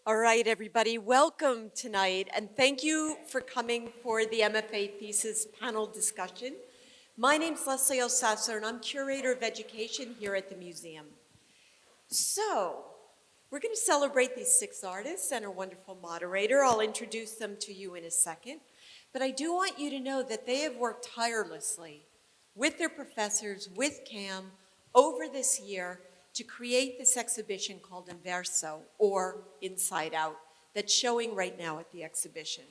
All right, everybody, welcome tonight, and thank you for coming for the MFA Thesis panel discussion. My name's Leslie Elsasser, and I'm Curator of Education here at the museum. So, we're going to celebrate these 6 artists and our wonderful moderator. I'll introduce them to you in a second, but I do want you to know that they have worked tirelessly with their professors, with CAM, over this year to create this exhibition called INVERSO, or Inside Out, that's showing right now at the exhibition.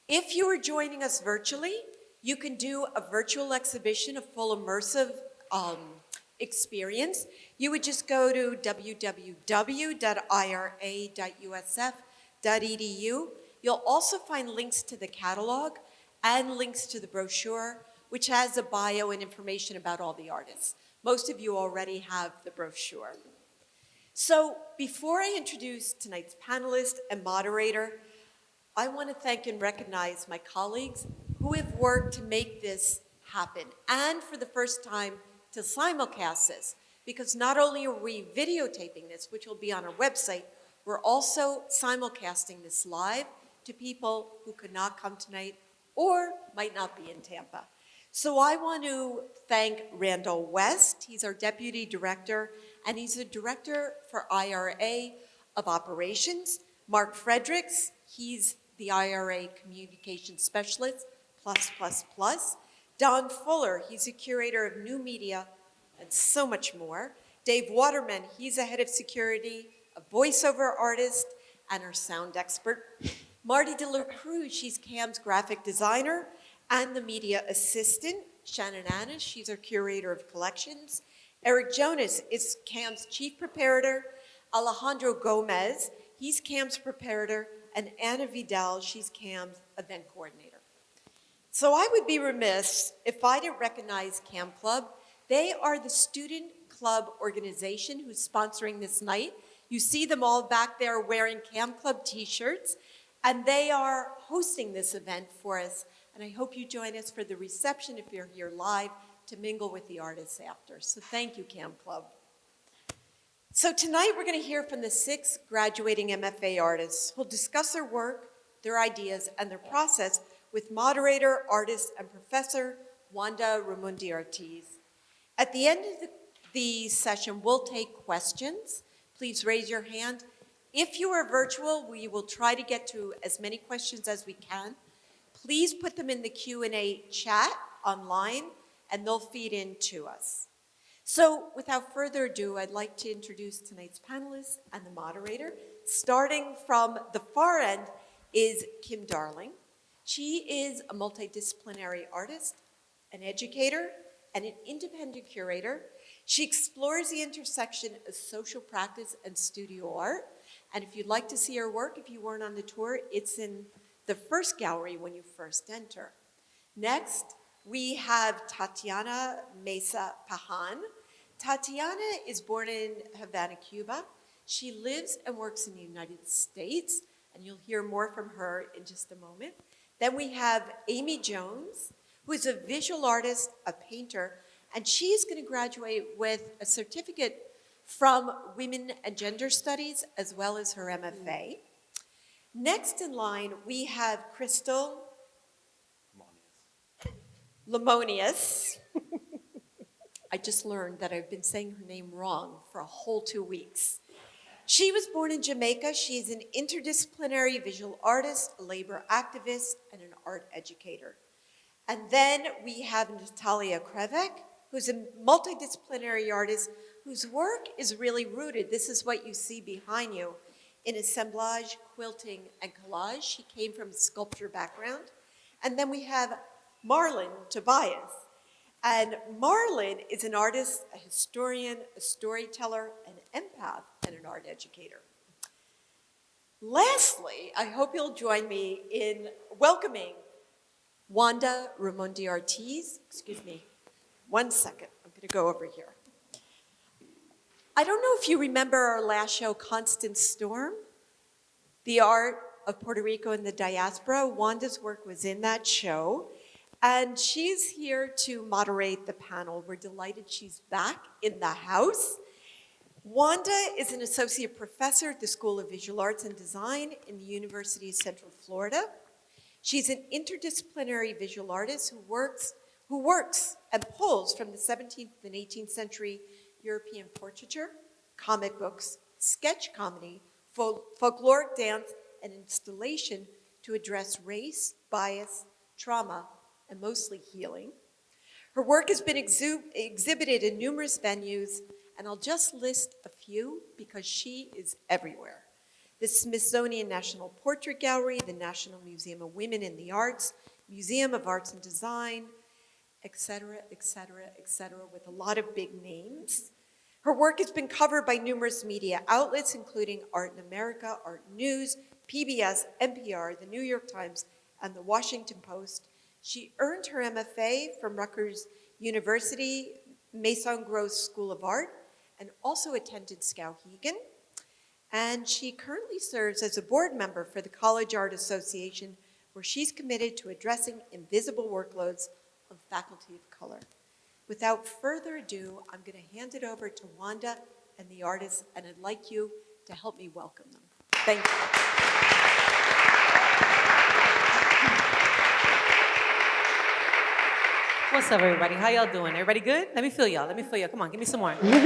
If you are joining us virtually, you can do a virtual exhibition, a full immersive experience. You would just go to www.ira.usf.edu. You'll also find links to the catalog and links to the brochure, which has a bio and information about all the artists. Most of you already have the brochure. So before I introduce tonight's panelist and moderator, I want to thank and recognize my colleagues who have worked to make this happen, and for the first time to simulcast this, because not only are we videotaping this, which will be on our website, we're also simulcasting this live to people who could not come tonight or might not be in Tampa. So I want to thank Randall West. He's our Deputy Director, and he's the Director for IRA of Operations. Mark Fredericks, he's the IRA Communication Specialist, +++. Don Fuller, he's a Curator of New Media, and so much more. Dave Waterman, he's a Head of Security, a voiceover artist, and our sound expert. Marty De La Cruz, she's CAM's graphic designer and the media assistant. Shannon Annis, she's our Curator of Collections. Eric Jonas is CAM's Chief Preparator. Alejandro Gomez, he's CAM's Preparator. And Anna Vidal, she's CAM's Event Coordinator. So I would be remiss if I didn't recognize CAM Club. They are the student club organization who's sponsoring this night. You see them all back there wearing CAM Club t-shirts, and they are hosting this event for us. And I hope you join us for the reception if you're here live to mingle with the artists after. So thank you, CAM Club. So tonight we're going to hear from the 6 graduating MFA artists who'll discuss their work, their ideas, and their process with moderator, artist, and professor Wanda Raimundi-Ortiz. At the end of the session, we'll take questions. Please raise your hand. If you are virtual, we will try to get to as many questions as we can. Please put them in the Q&A chat online, and they'll feed in to us. So without further ado, I'd like to introduce tonight's panelists and the moderator. Starting from the far end is Kim Darling. She is a multidisciplinary artist, an educator, and an independent curator. She explores the intersection of social practice and studio art. And if you'd like to see her work, if you weren't on the tour, it's in the first gallery when you first enter. Next, we have Tatiana Mesa Paján. Tatiana is born in Havana, Cuba. She lives and works in the United States, and you'll hear more from her in just a moment. Then we have Aimee Jones, who is a visual artist, a painter, and she's going to graduate with a certificate from Women and Gender Studies, as well as her MFA. Next in line, we have Krystle Lemonias. I just learned that I've been saying her name wrong for a whole 2 weeks. She was born in Jamaica. She's an interdisciplinary visual artist, a labor activist, and an art educator. And then we have Natalia Kraviec, who's a multidisciplinary artist whose work is really rooted, this is what you see behind you, in assemblage, quilting, and collage. She came from a sculpture background. And then we have Marlon Tobias. And Marlon is an artist, a historian, a storyteller, an empath, and an art educator. Lastly, I hope you'll join me in welcoming Wanda Raimundi-Ortiz. Excuse me, 1 second, I'm gonna go over here. I don't know if you remember our last show, Constant Storm, the art of Puerto Rico and the diaspora. Wanda's work was in that show, and she's here to moderate the panel. We're delighted she's back in the house. Wanda is an associate professor at the School of Visual Arts and Design in the University of Central Florida. She's an interdisciplinary visual artist who works and pulls from the 17th and 18th century European portraiture, comic books, sketch comedy, folkloric dance, and installation to address race, bias, trauma, and mostly healing. Her work has been exhibited in numerous venues, and I'll just list a few because she is everywhere. The Smithsonian National Portrait Gallery, the National Museum of Women in the Arts, Museum of Arts and Design, et cetera, with a lot of big names. Her work has been covered by numerous media outlets, including Art in America, Art News, PBS, NPR, the New York Times, and the Washington Post. She earned her MFA from Rutgers University Maison Gross School of Art and also attended Skowhegan. And she currently serves as a board member for the College Art Association, where she's committed to addressing invisible workloads of faculty of color. Without further ado, I'm going to hand it over to Wanda and the artists, and I'd like you to help me welcome them. Thank you. What's up, everybody? How y'all doing? Everybody good? Let me feel y'all. Let me feel y'all. Come on, give me some more. Thank you.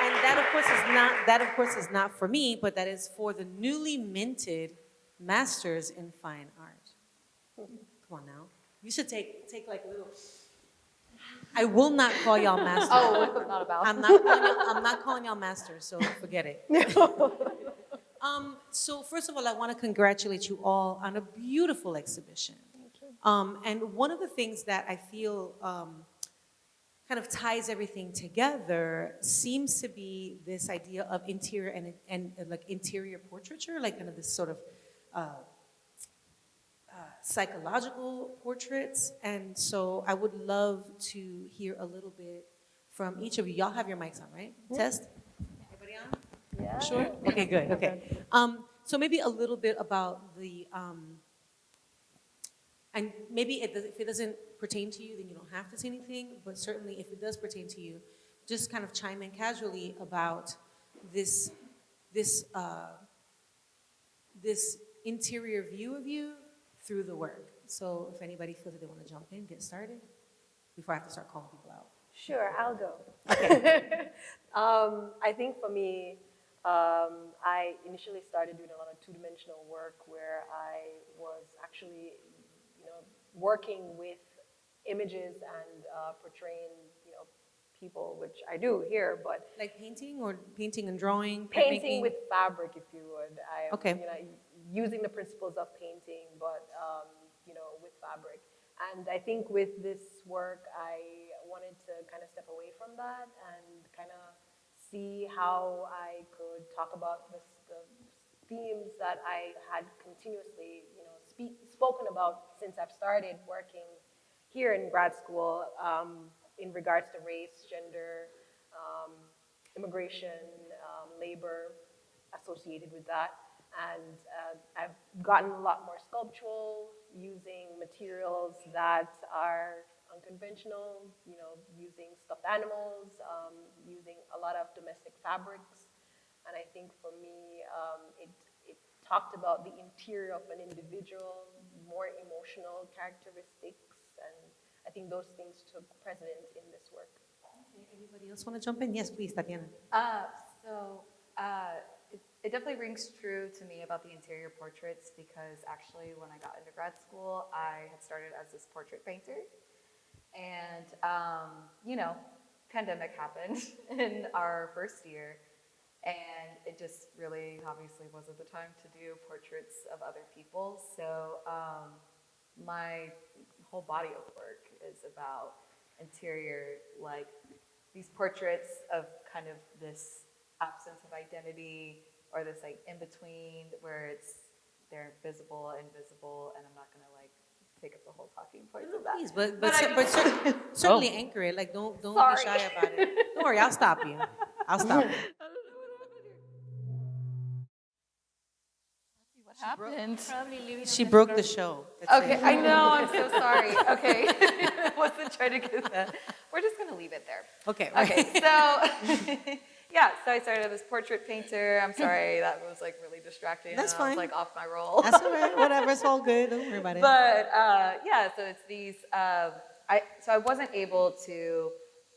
And that, of course, is not for me, but that is for the newly minted Masters in Fine Art. Come on now. You should take like a little. I will not call y'all masters. Oh, what's it not about? I'm not calling y'all masters, so forget it. So first of all, I want to congratulate you all on a beautiful exhibition. Thank you. And one of the things that I feel kind of ties everything together seems to be this idea of interior and like interior portraiture, like kind of this sort of psychological portraits. And so I would love to hear a little bit from each of you. Y'all have your mics on, right? Yeah. Test? Everybody on? Yeah. Sure? Okay, good, okay. So maybe a little bit about the, and maybe if it doesn't pertain to you, then you don't have to say anything, but certainly if it does pertain to you, just kind of chime in casually about this interior view of you through the work. So if anybody feels that they want to jump in, get started, before I have to start calling people out. Sure, I'll go. Okay. I think for me, I initially started doing a lot of two-dimensional work where I was actually, working with images and portraying, people, which I do here, but Like painting or painting and drawing? painting with fabric, if you would. Okay. Using the principles of painting, but with fabric. And I think with this work, I wanted to kind of step away from that and kind of see how I could talk about the themes that I had continuously, spoken about since I've started working here in grad school in regards to race, gender, immigration, labor associated with that. And I've gotten a lot more sculptural, using materials that are unconventional, using stuffed animals, using a lot of domestic fabrics. And I think for me, it talked about the interior of an individual, more emotional characteristics, and I think those things took precedence in this work. Okay, anybody else want to jump in? Yes, please, Tatiana. It definitely rings true to me about the interior portraits because actually when I got into grad school, I had started as this portrait painter. And, pandemic happened in our first year. And it just really obviously wasn't the time to do portraits of other people. So my whole body of work is about interior, like these portraits of kind of this absence of identity, or this like in between where they're visible, invisible, and I'm not gonna like take up the whole talking points of that. Please, but certainly anchor it. Like don't be shy about it. Don't worry, I'll stop you. I'll stop you. What happened? Probably living She on broke the floor. show. That's Okay, it. I know, I'm so sorry. Okay, I wasn't trying to get that. We're just gonna leave it there. Okay. Okay, so, yeah, so I started as portrait painter. I'm sorry, that was like really distracting. That's and I was fine. like off my roll. That's all right. Whatever. It's all good. Don't worry about it. But yeah, so it's these. So I wasn't able to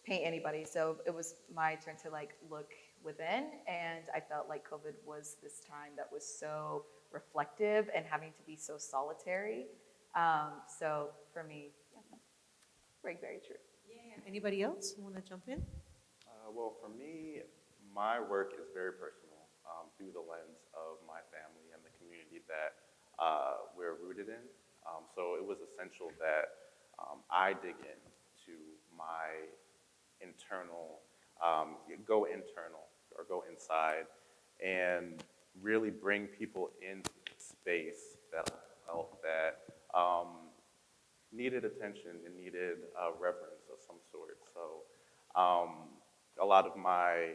paint anybody, so it was my turn to like look within, and I felt like COVID was this time that was so reflective and having to be so solitary. So for me, yeah, very very true. Yeah. Anybody else want to jump in? Well, for me, my work is very personal through the lens of my family and the community that we're rooted in. So it was essential that I dig into my internal, go internal or go inside and really bring people into space that I felt that needed attention and needed reverence of some sort. So a lot of my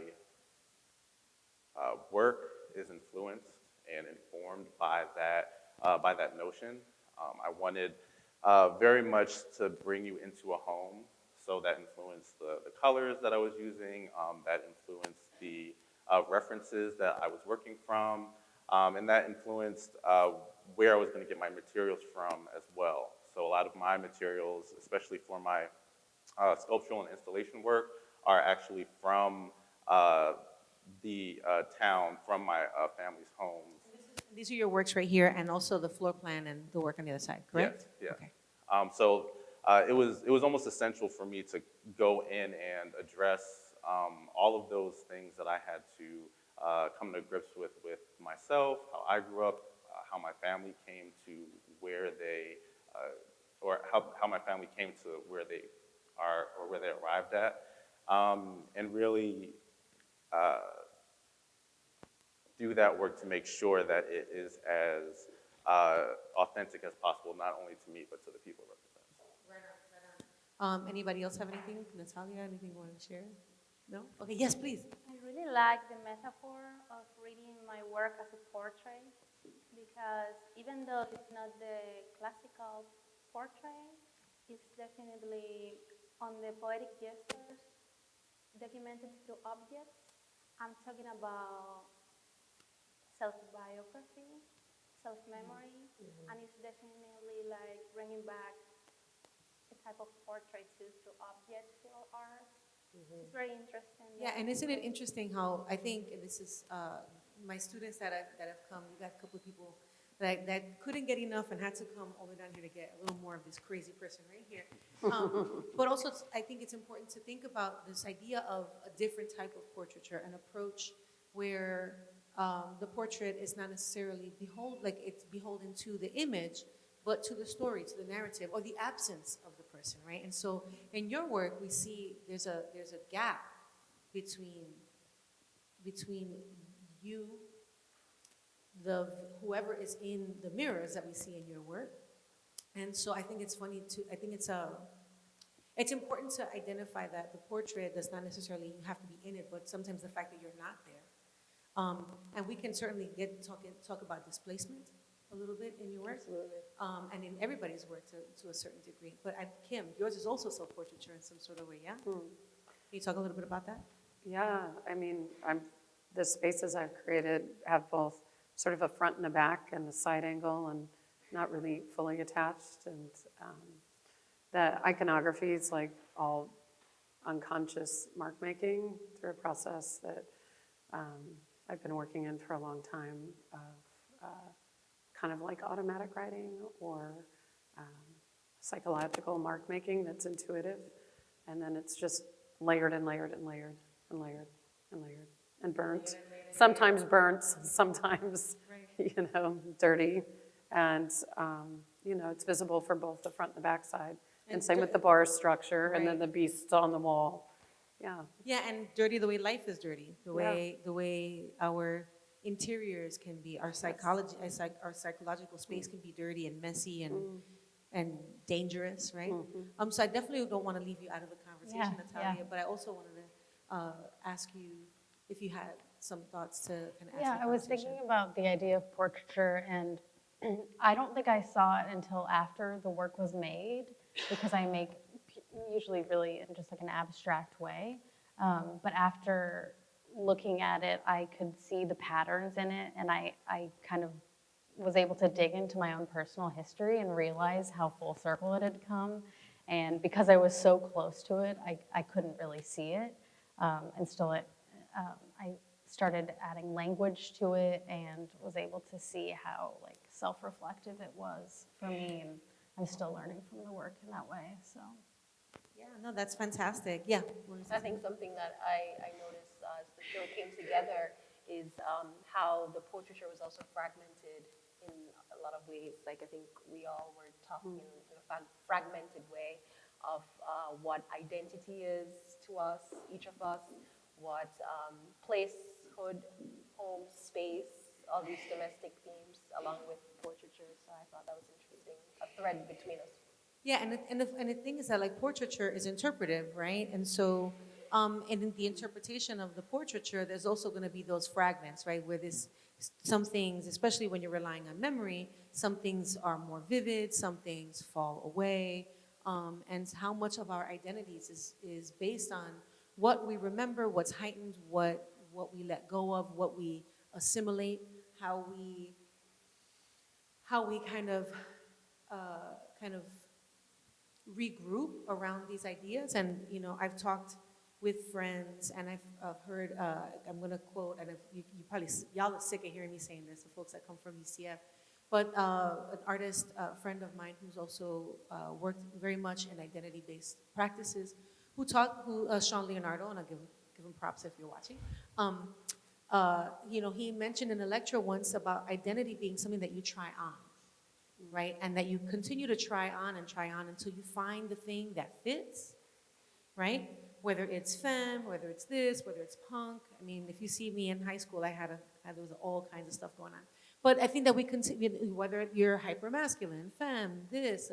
work is influenced and informed by that notion. I wanted very much to bring you into a home, so that influenced the colors that I was using, that influenced the references that I was working from, and that influenced where I was going to get my materials from as well. So a lot of my materials, especially for my sculptural and installation work, are actually from the town, from my family's homes. These are your works right here, and also the floor plan and the work on the other side, correct? Yes, yeah. Okay. So it was almost essential for me to go in and address all of those things that I had to come to grips with myself, how I grew up, how my family came to where they, or how my family came to where they are or where they arrived at, and really do that work to make sure that it is as authentic as possible, not only to me, but to the people it represents. Anybody else have anything? Natalia, anything you want to share? No? Okay, yes, please. I really like the metaphor of reading my work as a portrait, because even though it's not the classical portrait, it's definitely on the poetic gestures documented through objects. I'm talking about self-biography, self-memory, and it's definitely like bringing back a type of portrait too through objects, through art. It's very interesting. Yeah, and isn't it interesting how I think, and this is my students that have come, we got a couple of people that couldn't get enough and had to come all the way down here to get a little more of this crazy person right here. But also, I think it's important to think about this idea of a different type of portraiture, an approach where the portrait is not necessarily it's beholden to the image, but to the story, to the narrative, or the absence of the person, right? And so in your work, we see there's a gap between you, whoever is in the mirrors that we see in your work. And so I think it's it's important to identify that the portrait does not necessarily, you have to be in it, but sometimes the fact that you're not there. And we can certainly talk about displacement a little bit in your work. Absolutely. And in everybody's work to a certain degree. But Kim, yours is also self-portraiture in some sort of way, yeah? Can you talk a little bit about that? Yeah, I mean, the spaces I've created have both sort of a front and a back and a side angle and not really fully attached. And the iconography is like all unconscious mark making through a process that I've been working in for a long time of kind of like automatic writing or psychological mark making that's intuitive. And then it's just layered and layered and layered and layered and layered and burnt. Sometimes burnt, sometimes, dirty. And, it's visible for both the front and the back side. And same with the bar structure and then the beasts on the wall. Yeah. Yeah, and dirty the way life is dirty, the way our interiors can be, our psychology, our psychological space can be dirty and messy and dangerous, right? So I definitely don't want to leave you out of the conversation, Natalia, but I also wanted to ask you if you had some thoughts to kind of add Yeah, to the I was conversation. thinking about the idea of portraiture, and I don't think I saw it until after the work was made, because I make usually really in just like an abstract way. But after looking at it, I could see the patterns in it, and I kind of was able to dig into my own personal history and realize how full circle it had come. And because I was so close to it, I couldn't really see it. And still, I started adding language to it and was able to see how like self-reflective it was for me. And I'm still learning from the work in that way. So. Yeah, no, that's fantastic. Yeah. I think something that I noticed as the show came together is how the portraiture was also fragmented in a lot of ways. Like I think we all were talking in a fragmented way of what identity is to us, each of us, what placehood, home, space, all these domestic themes along with portraiture. So I thought that was interesting, a thread between us. Yeah, and the thing is that like portraiture is interpretive, right? And so, and in the interpretation of the portraiture, there's also going to be those fragments, right? Where some things, especially when you're relying on memory, some things are more vivid, some things fall away, and how much of our identities is based on what we remember, what's heightened, what we let go of, what we assimilate, how we kind of regroup around these ideas. And I've talked with friends, and I've heard, I'm going to quote, and you probably, y'all are sick of hearing me saying this, the folks that come from UCF, but an artist, a friend of mine who's also worked very much in identity-based practices, Sean Leonardo, and I'll give him props if you're watching. He mentioned in a lecture once about identity being something that you try on, right? And that you continue to try on until you find the thing that fits, right? Whether it's femme, whether it's this, whether it's punk. I mean, if you see me in high school, there was all kinds of stuff going on. But I think that we continue, whether you're hypermasculine, femme, this,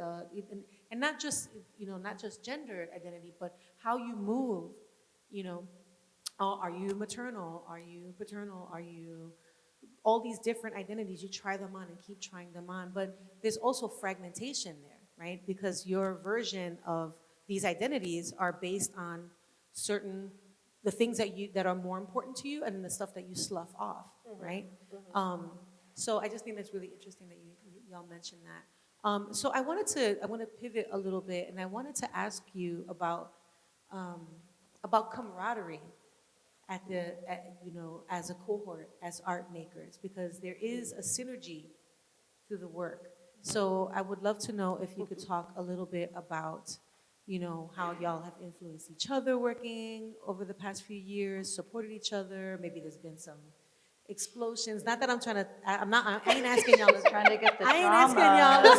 and not just gender identity, but how you move, are you maternal? Are you paternal? Are you all these different identities? You try them on and keep trying them on. But there's also fragmentation there, right? Because your version of these identities are based on the things that are more important to you, and the stuff that you slough off, right? So I just think that's really interesting that y'all mentioned that. So I want to pivot a little bit, and I wanted to ask you about camaraderie as a cohort, as art makers, because there is a synergy through the work. So I would love to know if you could talk a little bit about, how y'all have influenced each other working over the past few years, supported each other. Maybe there's been some explosions. Not that I ain't asking y'all to Trying to get the I ain't drama. asking y'all to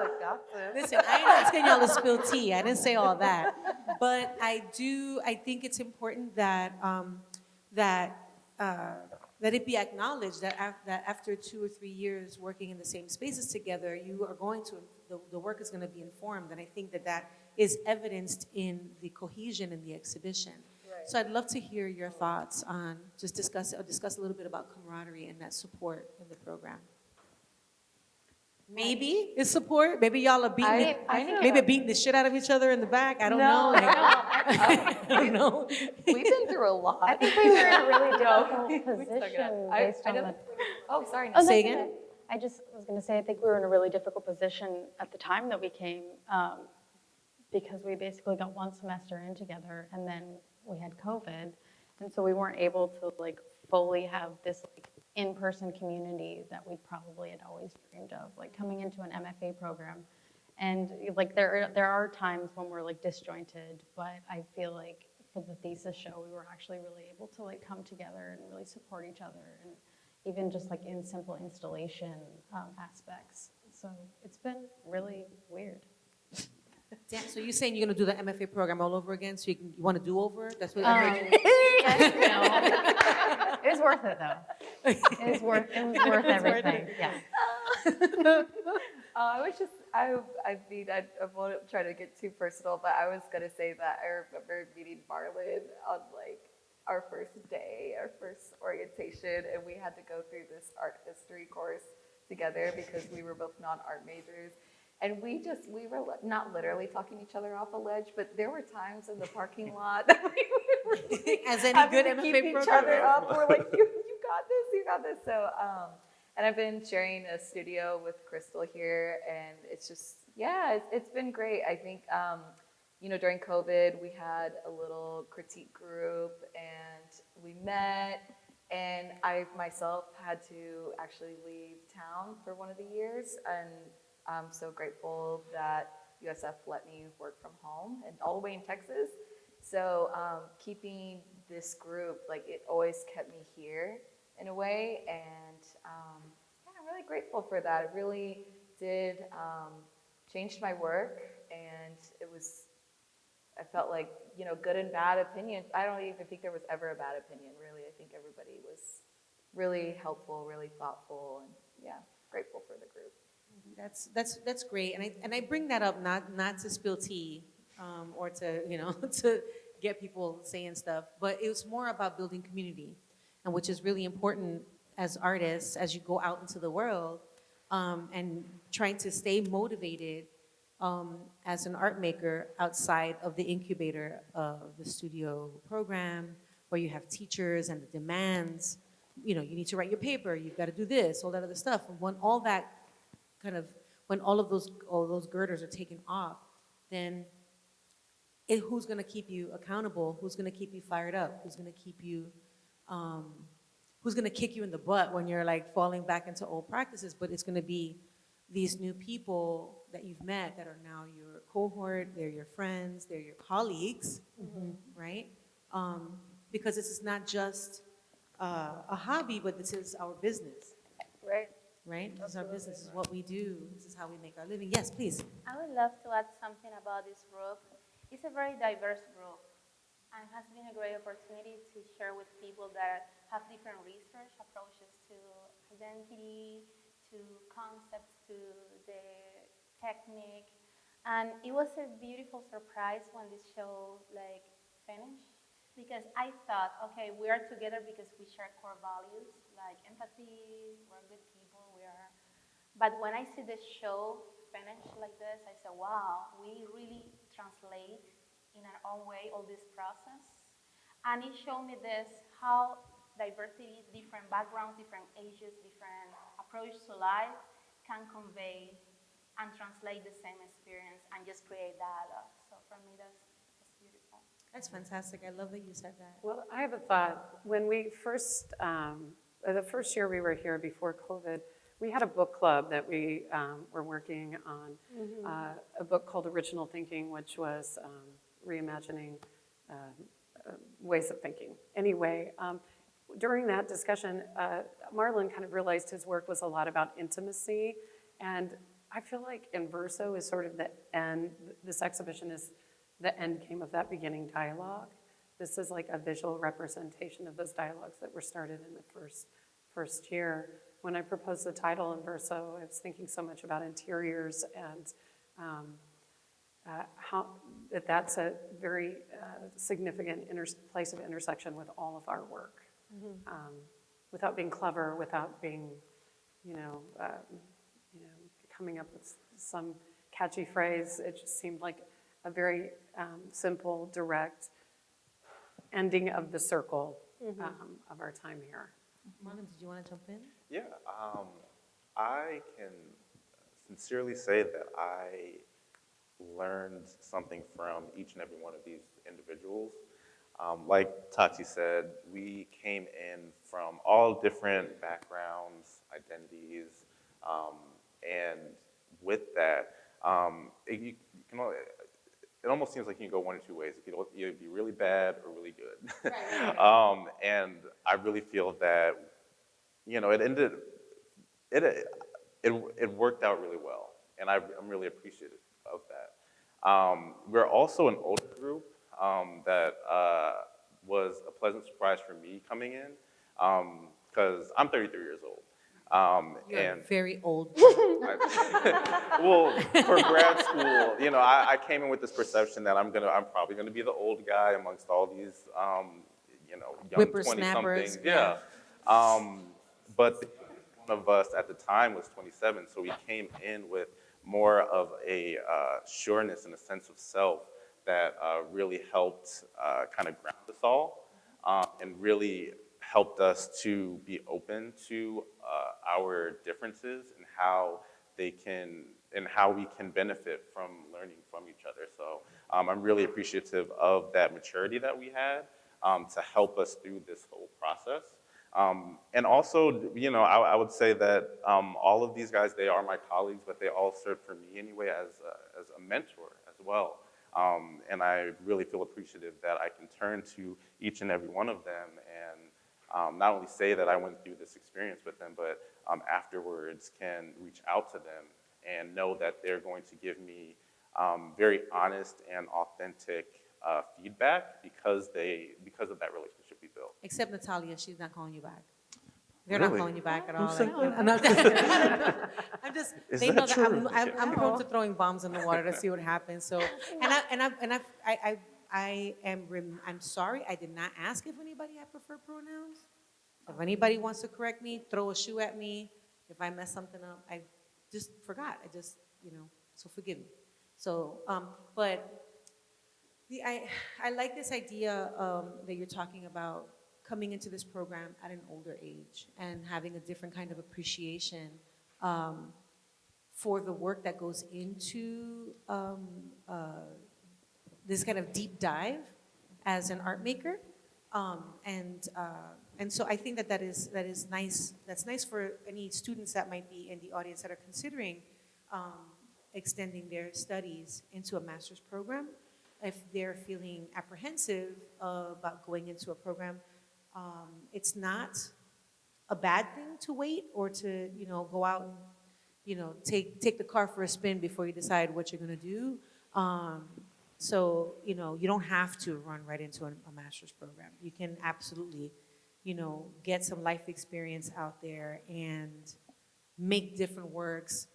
The gossip. listen, I ain't asking y'all to spill tea. I didn't say all that. But I think it's important that it be acknowledged that after 2 or 3 years working in the same spaces together, the work is going to be informed. And I think that is evidenced in the cohesion in the exhibition. Right. So I'd love to hear your thoughts on just discuss a little bit about camaraderie and that support in the program. Maybe it's support. Maybe y'all are beating the shit out of each other in the back. I don't know. I don't know. We've been through a lot. I think we were in a really difficult position based on the. Oh, sorry. Oh, Say that's again? okay. I just was going to say, I think we were in a really difficult position at the time that we came, because we basically got one semester in together, and then we had COVID, and so we weren't able to fully have this in-person community that we probably had always dreamed of, coming into an MFA program. And there are times when we're disjointed, but I feel like for the thesis show, we were actually really able to come together and really support each other, and even just in simple installation aspects. So it's been really weird. Damn, so you're saying you're going to do the MFA program all over again? So you want to do over? That's what Yes, no. It was worth it though. It was worth everything. Yeah. I won't try to get too personal, but I was gonna say that I remember meeting Marlon on our first day, our first orientation, and we had to go through this art history course together because we were both non-art majors. And we were not literally talking each other off a ledge, but there were times in the parking lot that we were really As any having good to MFA keep each program. other up. We're like, you got this, you got this. So, and I've been sharing a studio with Krystle here, and it's just, yeah, it's been great. I think, you know, during COVID, we had a little critique group, and we met, and I myself had to actually leave town for one of the years, and I'm so grateful that USF let me work from home and all the way in Texas. So keeping this group, like it always kept me here in a way, and yeah, I'm really grateful for that. It really did change my work, and it was, I felt like, you know, good and bad opinions. I don't even think there was ever a bad opinion, really. I think everybody was really helpful, really thoughtful, and yeah, grateful for the group. That's great, and I bring that up not to spill tea, or to, you know, to get people saying stuff, but it was more about building community, and which is really important as artists as you go out into the world, and trying to stay motivated as an art maker outside of the incubator of the studio program, where you have teachers and the demands. You know, you need to write your paper, you've got to do this, all that other stuff. And when all that when all of those girders are taken off, then who's going to keep you accountable? Who's going to keep you fired up? Who's going to keep you, who's going to kick you in the butt when you're like falling back into old practices? But it's going to be these new people that you've met that are now your cohort, they're your friends, they're your colleagues, right? Because this is not just a hobby, but this is our business. Right. Right? This is our business, this is what we do, this is how we make our living. Yes, please. I would love to add something about this group. It's a very diverse group, and it has been a great opportunity to share with people that have different research approaches to identity, to concepts, to the technique. And it was a beautiful surprise when this show like finished, because I thought, okay, we are together because we share core values like empathy, we're good people, but when I see this show finish like this, I said, wow, we really translate in our own way all this process. And it showed me this, how diversity, different backgrounds, different ages, different approach to life can convey and translate the same experience and just create dialogue. So for me, that's beautiful. That's fantastic. I love that you said that. Well, I have a thought. When we first, the first year we were here before COVID, we had a book club that we were working on, a book called Original Thinking, which was reimagining ways of thinking. Anyway, during that discussion, Marlon kind of realized his work was a lot about intimacy, and I feel like INVERSO is sort of the end, this exhibition is the end game of that beginning dialogue. This is like a visual representation of those dialogues that were started in the first year. When I proposed the title INVERSO, I was thinking so much about interiors and how that's a very significant place of intersection with all of our work. Without being clever, without being, coming up with some catchy phrase, it just seemed like a very simple, direct ending of the circle of our time here. Marlon, did you want to jump in? Yeah, I can sincerely say that I learned something from each and every one of these individuals. Like Tati said, we came in from all different backgrounds, identities, and with that, it almost seems like you can go one or two ways. It could either be really bad or really good. Right. And I really feel that, it worked out really well, and I'm really appreciative of that. We're also an older group that was a pleasant surprise for me coming in, because I'm 33 years old. You're very old. Well, for grad school, I came in with this perception that I'm probably gonna be the old guy amongst all these, young Whippersnappers, 20-somethings. Yeah. But one of us at the time was 27, so we came in with more of a sureness and a sense of self that really helped kind of ground us all, and really helped us to be open to our differences and how we can benefit from learning from each other. So I'm really appreciative of that maturity that we had to help us through this whole process. And also, I would say that all of these guys, they are my colleagues, but they all serve for me anyway as a mentor as well. And I really feel appreciative that I can turn to each and every one of them and not only say that I went through this experience with them, but afterwards can reach out to them and know that they're going to give me very honest and authentic feedback because of that relationship we built. Except Natalia, she's not calling you back. They're Really? not calling you back at all. said Like, I'm just. Is they that know that true? I'm prone to throwing bombs in the water to see what happens. So, I'm sorry. I did not ask if anybody had preferred pronouns. If anybody wants to correct me, throw a shoe at me. If I mess something up, I just forgot. So forgive me. So, but I like this idea that you're talking about coming into this program at an older age and having a different kind of appreciation for the work that goes into this kind of deep dive as an art maker. And so I think that is nice. That's nice for any students that might be in the audience that are considering extending their studies into a master's program. If they're feeling apprehensive about going into a program, it's not a bad thing to wait or to go out and take the car for a spin before you decide what you're going to do. So you don't have to run right into a master's program. You can absolutely get some life experience out there and make different works,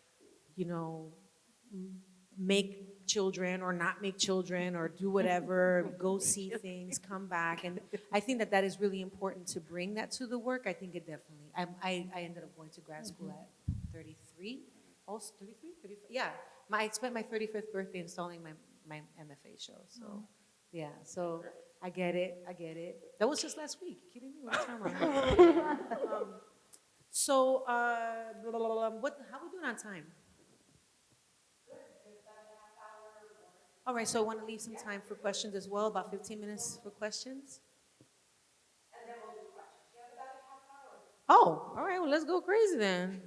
make children or not make children or do whatever, go see things, come back. And I think that is really important to bring that to the work. I think it definitely, I ended up going to grad school at 33, also 33, 35, yeah. I spent my 35th birthday installing my MFA show, so yeah, so I get it. That was just last week. You kidding me? What time am I? So, how we doing on time? All right, so I want to leave some time for questions as well, about 15 minutes for questions. And then we'll do questions. You have about a half hour. Oh, all right, well, let's go crazy then.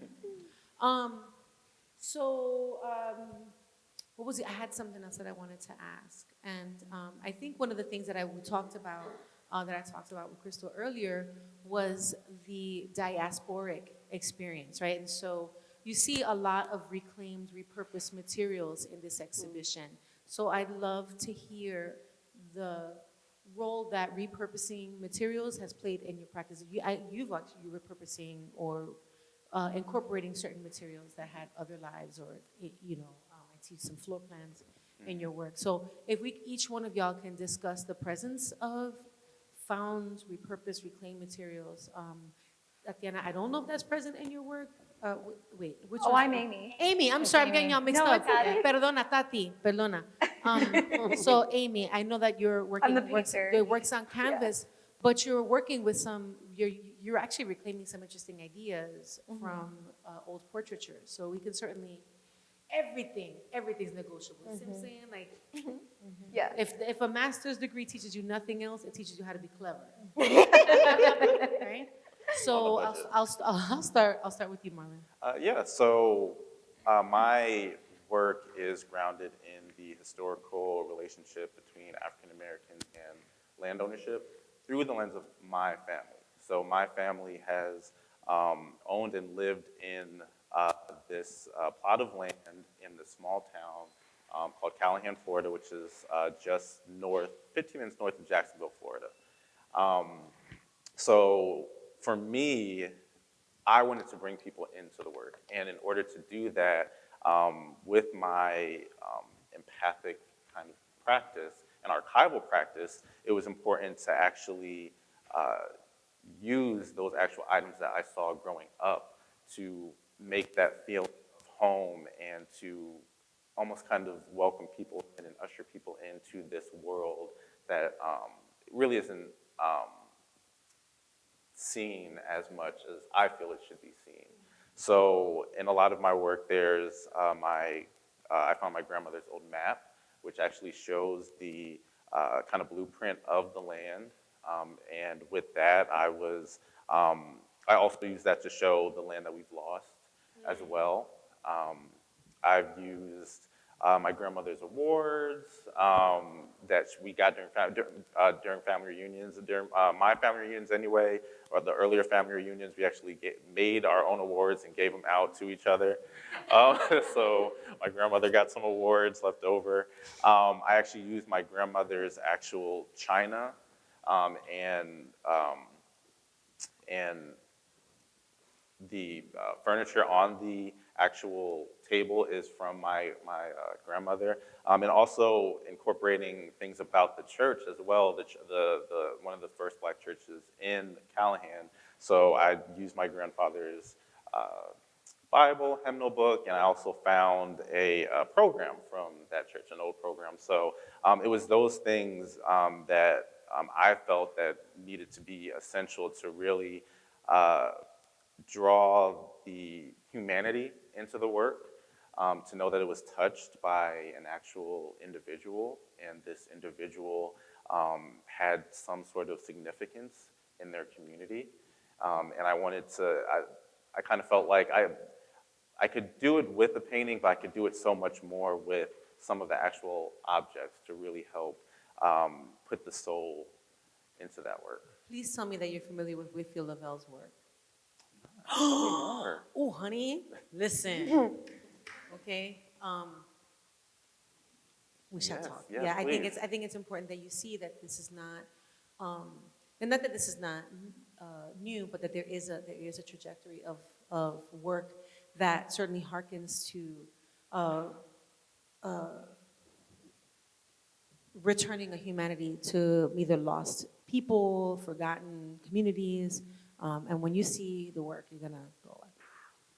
What was it? I had something else that I wanted to ask. And I think one of the things that I talked about with Krystle earlier was the diasporic experience, right? And so you see a lot of reclaimed, repurposed materials in this exhibition. So I'd love to hear the role that repurposing materials has played in your practice. You're repurposing or incorporating certain materials that had other lives, or I see some floor plans in your work. So if each one of y'all can discuss the presence of found, repurposed, reclaimed materials. Tatiana, I don't know if that's present in your work. Wait, which one? I'm Aimee. Aimee, I'm sorry, I'm getting y'all mixed No, up. it's okay. Perdona, Tati, perdona. So Aimee, I know that you're working, I'm the painter. your work's on canvas, but you're working with you're actually reclaiming some interesting ideas from old portraiture. So we can certainly, everything's negotiable. You see what I'm saying? Like, Yeah. if a master's degree teaches you nothing else, it teaches you how to be clever. Right? So I'll start with you, Marlon. Yeah, so my work is grounded in the historical relationship between African Americans and land ownership through the lens of my family. So my family has owned and lived in this plot of land in the small town called Callahan, Florida, which is just 15 minutes north of Jacksonville, Florida. So for me, I wanted to bring people into the work. And in order to do that, with my empathic kind of practice and archival practice, it was important to actually use those actual items that I saw growing up to make that feel of home and to almost kind of welcome people in and usher people into this world that really isn't seen as much as I feel it should be seen. So in a lot of my work, there's I found my grandmother's old map, which actually shows the kind of blueprint of the land. And with that, I also used that to show the land that we've lost as well. I've used my grandmother's awards that we got during family reunions. During my family reunions anyway, or the earlier family reunions, we actually made our own awards and gave them out to each other. So my grandmother got some awards left over. I actually used my grandmother's actual china and the furniture on the actual table is from my grandmother, and also incorporating things about the church as well. The one of the first Black churches in Callahan. So I used my grandfather's Bible, hymnal book, and I also found a program from that church, an old program. So it was those things that I felt that needed to be essential to really draw the humanity into the work, to know that it was touched by an actual individual, and this individual had some sort of significance in their community. And I wanted to, I kind of felt like I could do it with the painting, but I could do it so much more with some of the actual objects to really help put the soul into that work. Please tell me that you're familiar with Whitfield Lavelle's work. Oh, Oh, honey, listen. Okay, we should Yes, talk. yes, Yeah, please. I think it's important that you see that this is not, and not that this is not new, but that there is a trajectory of work that certainly harkens to returning a humanity to either lost people, forgotten communities, and when you see the work, you're gonna go like,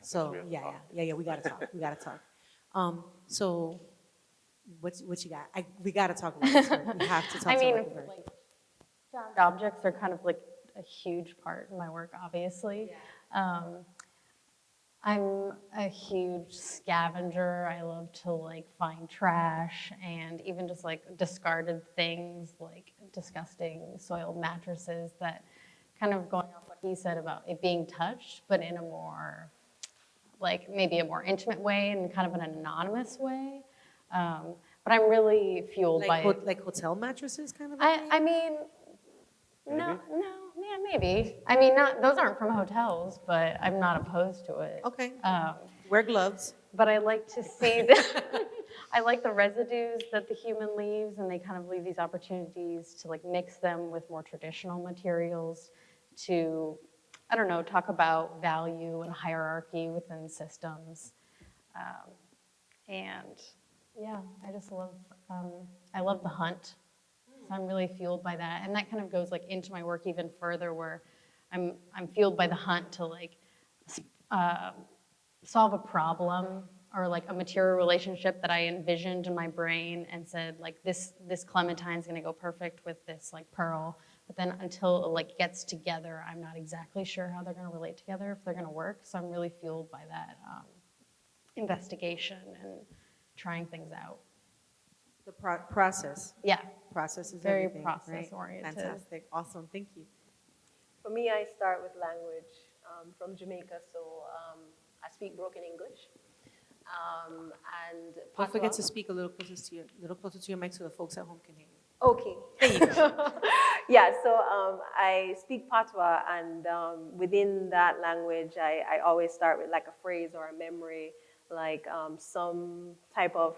so yeah, we gotta talk. So what you got? We gotta talk about this work. We have to talk I mean, about the work. like, found objects are kind of like a huge part in my work, obviously. I'm a huge scavenger. I love to like find trash and even just like discarded things, like disgusting soiled mattresses, that kind of going off what he said about it being touched, but in a more, like maybe a more intimate way and kind of an anonymous way. But I'm really fueled by it. Like hotel mattresses, kind of. I mean, no, yeah, maybe. I mean, those aren't from hotels, but I'm not opposed to it. Okay. Wear gloves. But I like to see I like the residues that the human leaves, and they kind of leave these opportunities to like mix them with more traditional materials to, I don't know, talk about value and hierarchy within systems. And yeah, I just love, I love the hunt. So I'm really fueled by that. And that kind of goes like into my work even further, where I'm fueled by the hunt to like solve a problem or like a material relationship that I envisioned in my brain and said like this clementine's gonna go perfect with this like pearl. But then until it like gets together, I'm not exactly sure how they're gonna relate together, if they're gonna work. So I'm really fueled by that investigation and trying things out. The process. Yeah, Process is very everything, right? process-oriented. Fantastic. Awesome. Thank you. For me, I start with language. From Jamaica, so I speak broken English. And Don't forget patois. to speak a little closer to your mic so the folks at home can hear you. Okay. There you go. Yeah, so I speak patois, and within that language, I always start with like a phrase or a memory, like some type of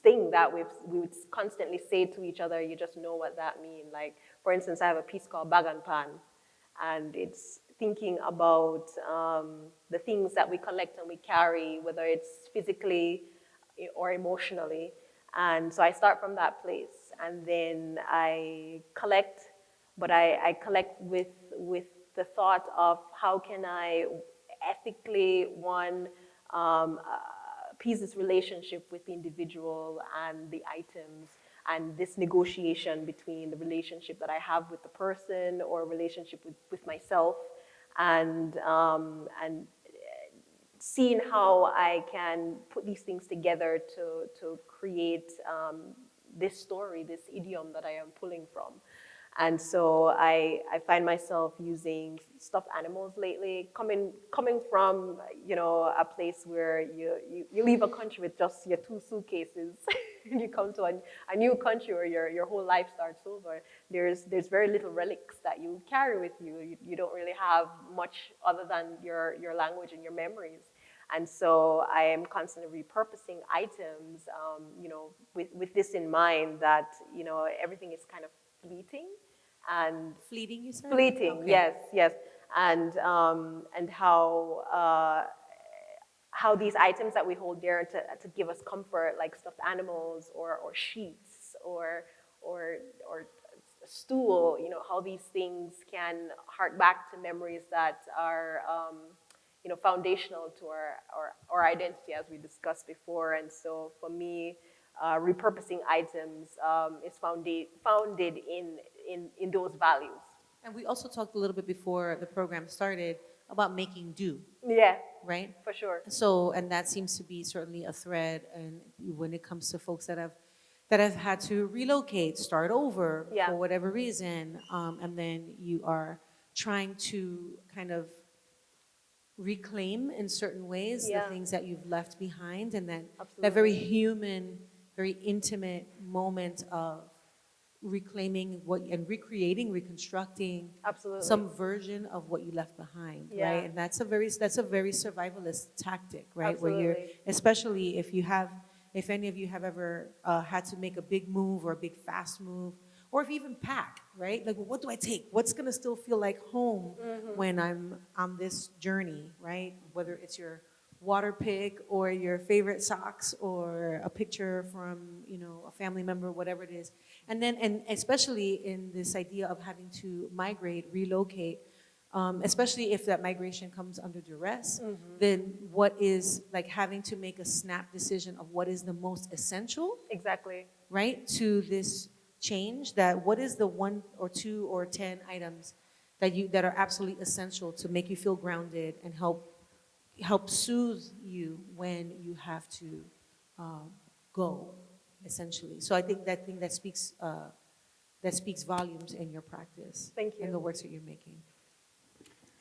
thing that we would constantly say to each other. You just know what that means. Like, for instance, I have a piece called Bag and Pan, and it's thinking about the things that we collect and we carry, whether it's physically or emotionally. And so I start from that place, and then I collect but I collect with the thought of how can I ethically, piece this relationship with the individual and the items, and this negotiation between the relationship that I have with the person or relationship with myself, and seeing how I can put these things together to create this story, this idiom that I am pulling from. And so I find myself using stuffed animals lately, coming from, you know, a place where you leave a country with just your 2 suitcases and you come to a new country where your whole life starts over. There's very little relics that you carry with you. You don't really have much other than your language and your memories. And so I am constantly repurposing items, you know, with this in mind that, you know, everything is kind of fleeting. And Fleeting, you said? fleeting, Okay. yes, and how these items that we hold dear to give us comfort, like stuffed animals or sheets or a stool, you know, how these things can hark back to memories that are you know, foundational to our identity, as we discussed before. And so for me, repurposing items is founded in those values. And we also talked a little bit before the program started about making do, Yeah, right? for sure. So, and that seems to be certainly a thread, and when it comes to folks that have had to relocate, start over Yeah. for whatever reason, and then you are trying to kind of reclaim in certain ways Yeah. the things that you've left behind, and that Absolutely. very human, very intimate moment of reclaiming what and recreating, reconstructing Absolutely. some version of what you left behind, Yeah. right? And that's a very survivalist tactic, right? Where you're, Absolutely. especially if any of you have ever had to make a big move or a big fast move, or if you even pack, right? Like, well, what do I take? What's gonna still feel like home when I'm on this journey, right? Whether it's your water pick or your favorite socks or a picture from, you know, a family member, whatever it is. And then, and especially in this idea of having to migrate, relocate, especially if that migration comes under duress, then what is, like, having to make a snap decision of what is the most essential, Exactly. right, to this change, that what is the 1 or 2 or 10 items that are absolutely essential to make you feel grounded and help soothe you when you have to go, essentially. So I think that speaks volumes in your practice. Thank you. And the works that you're making.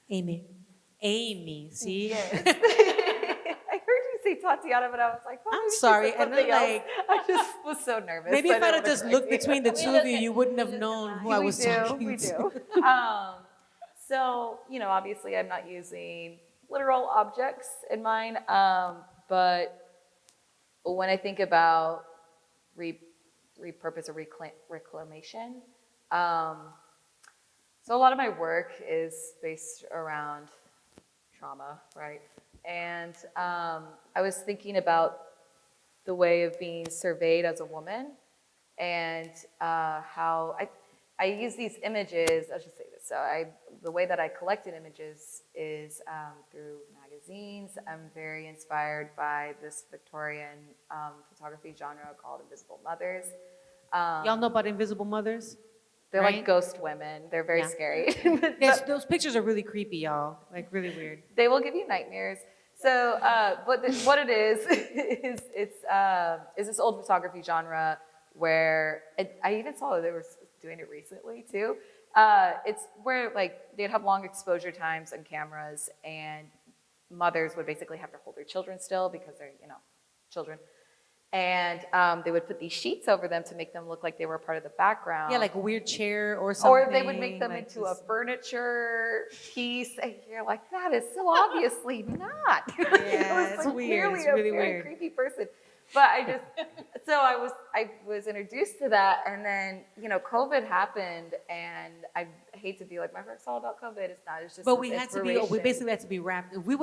Amy, see? Yes. I heard you say Tatiana, but I was like, oh, I'm maybe she sorry, said and then, something else. like, I just was so nervous. maybe if I'd didn't have wanna just correct looked you. between the two of you, you wouldn't have known who I was talking We to. do. So, you know, obviously I'm not using literal objects in mine, but when I think about repurpose or reclamation, so a lot of my work is based around trauma, right? And I was thinking about the way of being surveyed as a woman, and how I use these images. I'll just say this. So the way that I collected images is through magazines. I'm very inspired by this Victorian photography genre called Invisible Mothers. Y'all know about Invisible Mothers? They're right? like ghost women. They're very Yeah. scary. Yes, those pictures are really creepy, y'all. Like, really weird. They will give you nightmares. So, what it is this old photography genre where I even saw that they were doing it recently too. It's where, like, they'd have long exposure times on cameras, and mothers would basically have to hold their children still because they're, you know, children. And they would put these sheets over them to make them look like they were part of the background. Yeah, like a weird chair or something. Or they would make them like into a just- furniture piece, and you're like, that is so obviously not. Yeah, it's like weird. clearly It's a really very weird. creepy person. But I was introduced to that, and then, you know, COVID happened, and I hate to be like, my work's all about COVID. It's not. It's just. But this we inspiration. basically had to be wrapped. If we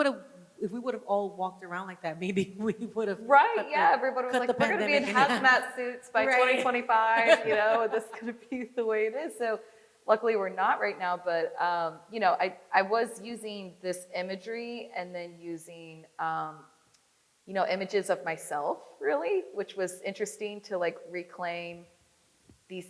would have all walked around like that, maybe we would have. Right, yeah, everybody was like, we're going to be in hazmat suits by Right. 2025, you know, this is going to be the way it is. So luckily we're not right now, but you know, I was using this imagery and then using you know, images of myself, really, which was interesting to like reclaim these,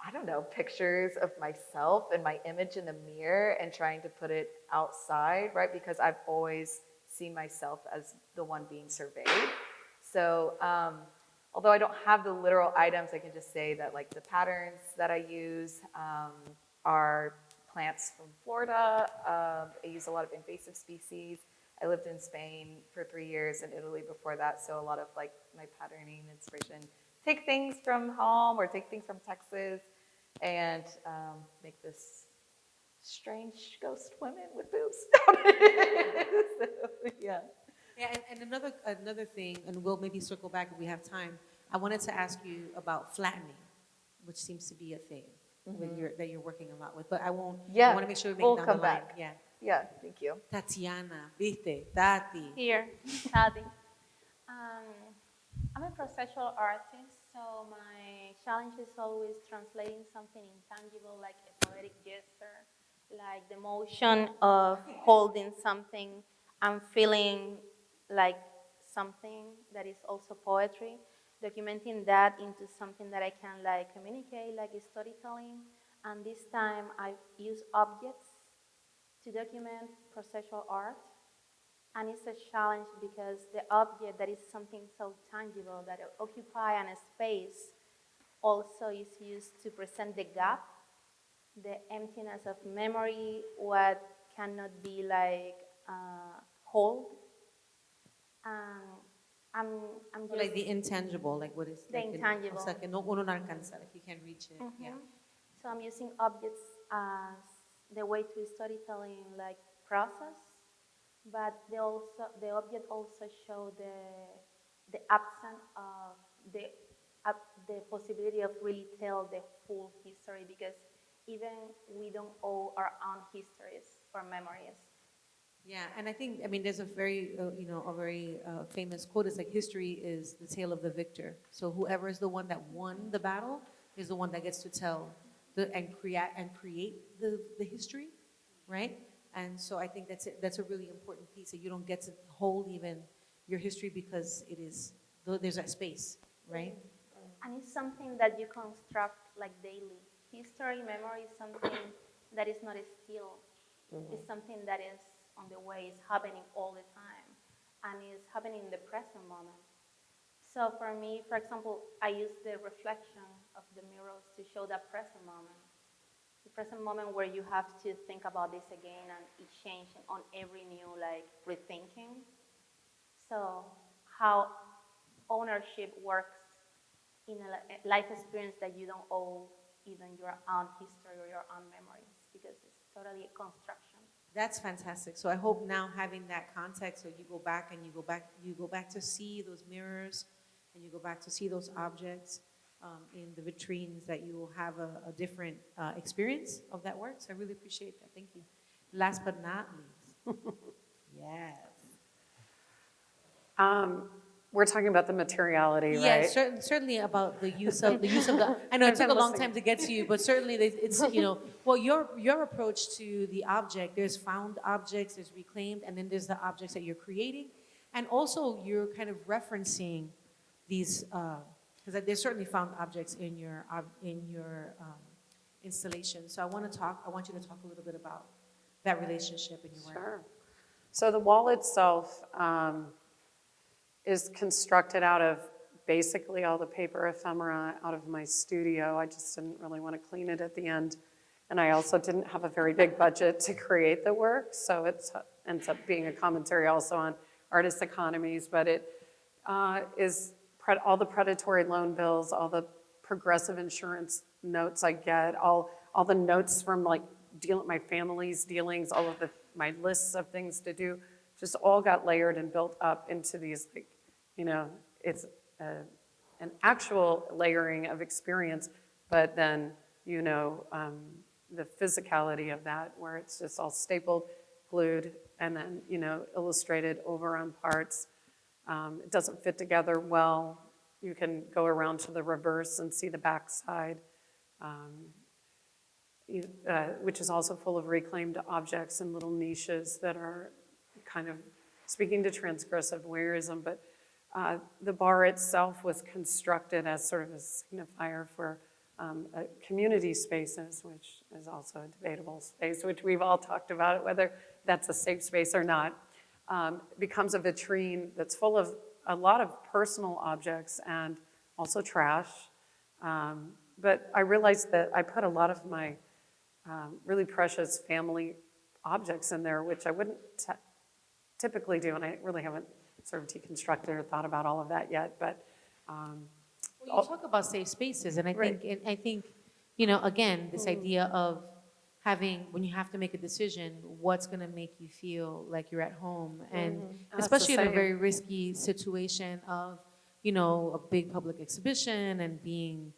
I don't know, pictures of myself and my image in the mirror and trying to put it outside, right? Because I've always seen myself as the one being surveyed. So although I don't have the literal items, I can just say that like the patterns that I use are plants from Florida. I use a lot of invasive species. I lived in Spain for 3 years and Italy before that, so a lot of like my patterning inspiration. Take things from home or take things from Texas and make this strange ghost women with boobs. So, yeah. Yeah, and another thing, and we'll maybe circle back if we have time. I wanted to ask you about flattening, which seems to be a thing that you're working a lot with. But I won't. Yeah, I want to make sure we make we'll it down come the line. back. Yeah. Yeah, thank you. Tatiana, viste, Tati. Here, Tati. I'm a processual artist, so my challenge is always translating something intangible, like a poetic gesture, like the motion of holding something and feeling like something that is also poetry, documenting that into something that I can like communicate, like storytelling. And this time I use objects to document processual art. And it's a challenge because the object that is something so tangible that occupy a space also is used to present the gap, the emptiness of memory, what cannot be like hold. Um, I'm, I'm just Like the intangible, like what is the like intangible. O sea, que no, uno no alcanza, like you can't reach it. Yeah. So I'm using objects as the way to storytelling like process, but the object also show the absence of the possibility of really tell the full history because even we don't owe our own histories or memories. Yeah, and I mean, there's a very, a very famous quote. It's like history is the tale of the victor. So whoever is the one that won the battle is the one that gets to tell and create the history, right? And so I think that's a really important piece that you don't get to hold even your history because there's that space, right? And it's something that you construct like daily. History, memory is something that is not still. It's something that is on the way, it's happening all the time, and it's happening in the present moment. So for me, for example, I use the reflection of the mirrors to show that present moment. The present moment where you have to think about this again and it changing on every new like rethinking. So how ownership works in a life experience that you don't owe even your own history or your own memories because it's totally a construction. That's fantastic. So I hope now having that context, so you go back and you go back to see those mirrors, and you go back to see those objects in the vitrines, that you will have a different experience of that work. So I really appreciate that. Thank you. Last but not least, yes. We're talking about the materiality, right? Yes, certainly about the use of the. I know it took a long time to get to you, but certainly it's well your approach to the object. There's found objects, there's reclaimed, and then there's the objects that you're creating, and also you're kind of referencing these because there's certainly found objects in your installation. So I want you to talk a little bit about that relationship in your work. Sure. So the wall itself is constructed out of basically all the paper ephemera out of my studio. I just didn't really want to clean it at the end. And I also didn't have a very big budget to create the work, so it ends up being a commentary also on artist economies, but it is all the predatory loan bills, all the progressive insurance notes I get, all the notes from like my family's dealings, all of my lists of things to do, just all got layered and built up into these, like, it's an actual layering of experience, but then, the physicality of that, where it's just all stapled, glued, and then, illustrated over on parts. It doesn't fit together well. You can go around to the reverse and see the backside. which is also full of reclaimed objects and little niches that are kind of speaking to transgressive voyeurism, but the bar itself was constructed as sort of a signifier for community spaces, which is also a debatable space, which we've all talked about, whether that's a safe space or not. Becomes a vitrine that's full of a lot of personal objects and also trash. But I realized that I put a lot of my really precious family objects in there, which I wouldn't typically do, and I really haven't sort of deconstructed or thought about all of that yet. But well, you talk about safe spaces, and I Right. think, again, this idea of having, when you have to make a decision, what's going to make you feel like you're at home, and That's especially the in a same. very risky situation of, a big public exhibition and being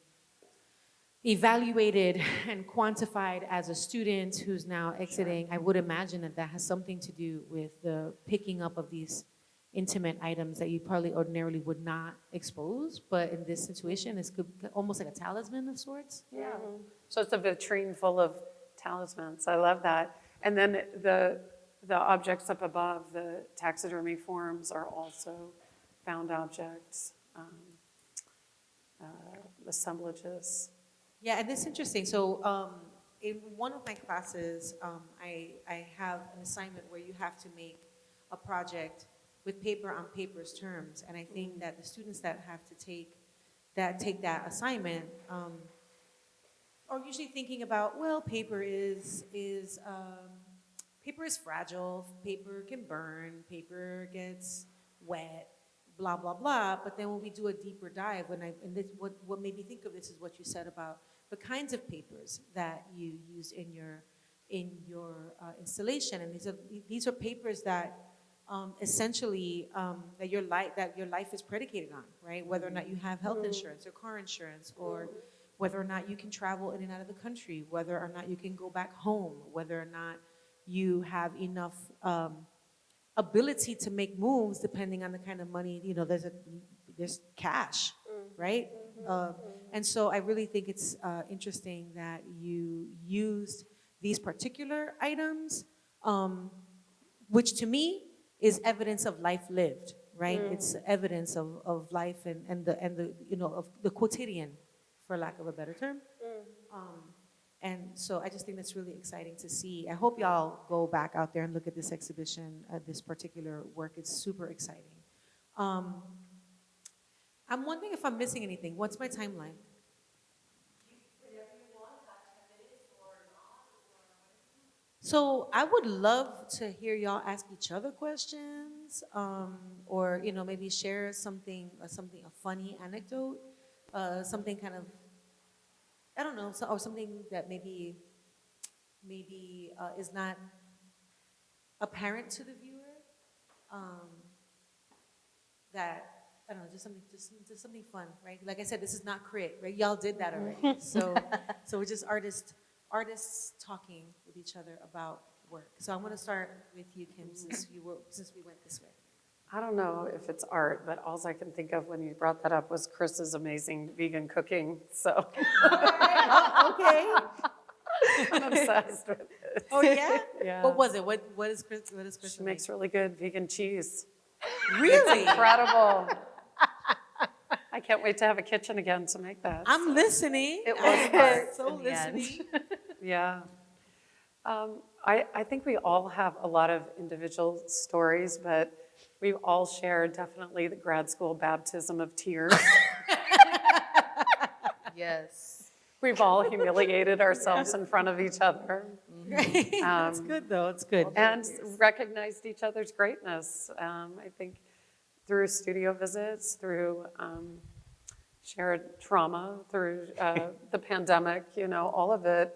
evaluated and quantified as a student who's now exiting. I would imagine that that has something to do with the picking up of these intimate items that you probably ordinarily would not expose, but in this situation, it's almost like a talisman of sorts. Yeah. So it's a vitrine full of talismans. I love that. And then the objects up above, the taxidermy forms, are also found objects, assemblages. Yeah, and it's interesting. So in one of my classes, I have an assignment where you have to make a project with paper on paper's terms. And I think that the students that have to take that assignment are usually thinking about, well, paper is fragile, paper can burn, paper gets wet, blah, blah, blah. But then when we do a deeper dive, what made me think of this is what you said about the kinds of papers that you use in your installation. And these are papers that essentially that your life is predicated on, right? Whether or not you have health insurance or car insurance, or whether or not you can travel in and out of the country, whether or not you can go back home, whether or not you have enough ability to make moves depending on the kind of money, there's cash, right? And so I really think it's interesting that you used these particular items, which to me is evidence of life lived, right? It's evidence of life and the of the quotidian, for lack of a better term. And so I just think that's really exciting to see. I hope y'all go back out there and look at this exhibition, this particular work. It's super exciting. I'm wondering if I'm missing anything. What's my timeline? So I would love to hear y'all ask each other questions, or maybe share something, a funny anecdote, something kind of, I don't know, or something that maybe is not apparent to the viewer. That I don't know, just something fun, right? Like I said, this is not crit, right? Y'all did that already, so we're just artists talking with each other about work. So I'm going to start with you, Kim, since we went this way. I don't know if it's art, but all I can think of when you brought that up was Chris's amazing vegan cooking. So Okay. I'm obsessed with it. Oh yeah? Yeah. What was it? What is Chris? She makes really good vegan cheese. Really? Incredible. I can't wait to have a kitchen again to make that. I'm listening. It was I'm hard so in the end. listening. Yeah. I think we all have a lot of individual stories, but we've all shared definitely the grad school baptism of tears. Yes. We've all humiliated ourselves in front of each other. That's good though. It's good. And recognized each other's greatness. I think through studio visits, through shared trauma, through the pandemic, all of it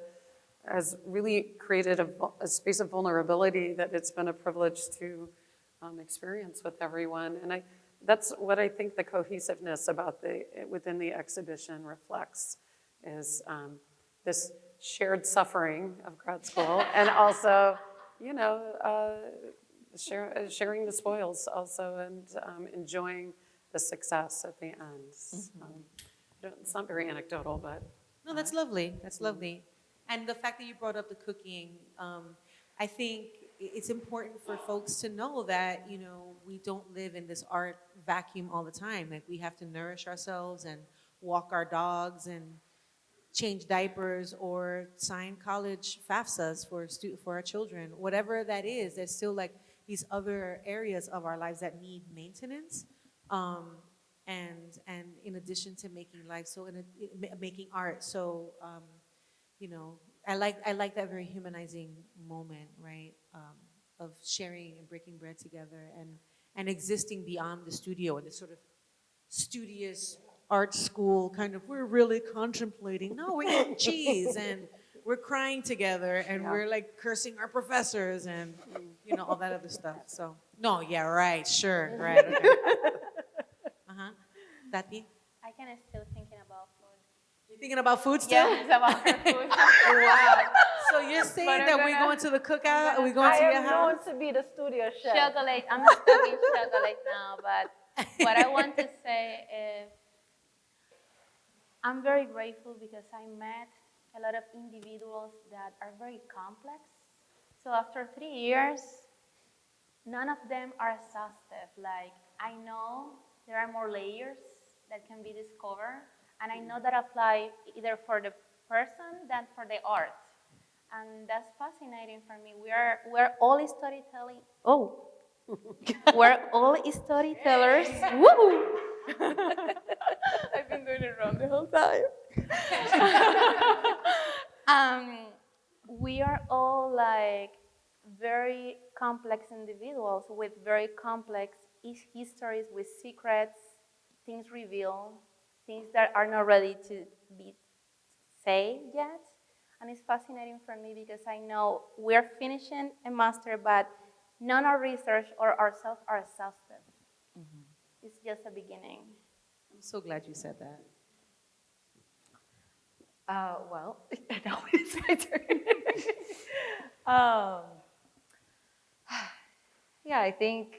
has really created a space of vulnerability that it's been a privilege to experience with everyone. And that's what I think the cohesiveness within the exhibition reflects, is this shared suffering of grad school, and also, sharing the spoils also, and enjoying the success at the end. It's not very anecdotal, but No, that's lovely. That's lovely. And the fact that you brought up the cooking, I think it's important for folks to know that, you know, we don't live in this art vacuum all the time. Like, we have to nourish ourselves and walk our dogs and change diapers or sign college FAFSAs for our children. Whatever that is, there's still like these other areas of our lives that need maintenance. And in addition to making life, making art. So, you know, I like that very humanizing moment, right? Of sharing and breaking bread together and existing beyond the studio and this sort of studious art school kind of, we're really contemplating. No, we're eating cheese and we're crying together and we're like cursing our professors and, you know, all that other stuff. So, no, yeah, right, sure, right, okay. Tati? I can still thinking about food. You thinking about food still? Yes, about food. Wow. So you're saying But I'm that we're gonna- going to the cookout? Are we going to I your am house? known to be the studio chef. Chocolate. I'm not cooking chocolate now, but what I want to say is I'm very grateful because I met a lot of individuals that are very complex. So after 3 years, none of them are exhaustive. Like, I know there are more layers that can be discovered, and I know that apply either for the person than for the art. And that's fascinating for me. We're all storytelling. Oh, we're all storytellers. Woo! I've been doing it wrong the whole time. We are all like very complex individuals with very complex histories, with secrets, things revealed, things that are not ready to be said yet. And it's fascinating for me because I know we're finishing a master, but none of our research or ourselves are exhaustive. It's just a beginning. I'm so glad you said that. Well, now it's my turn. um, yeah, I think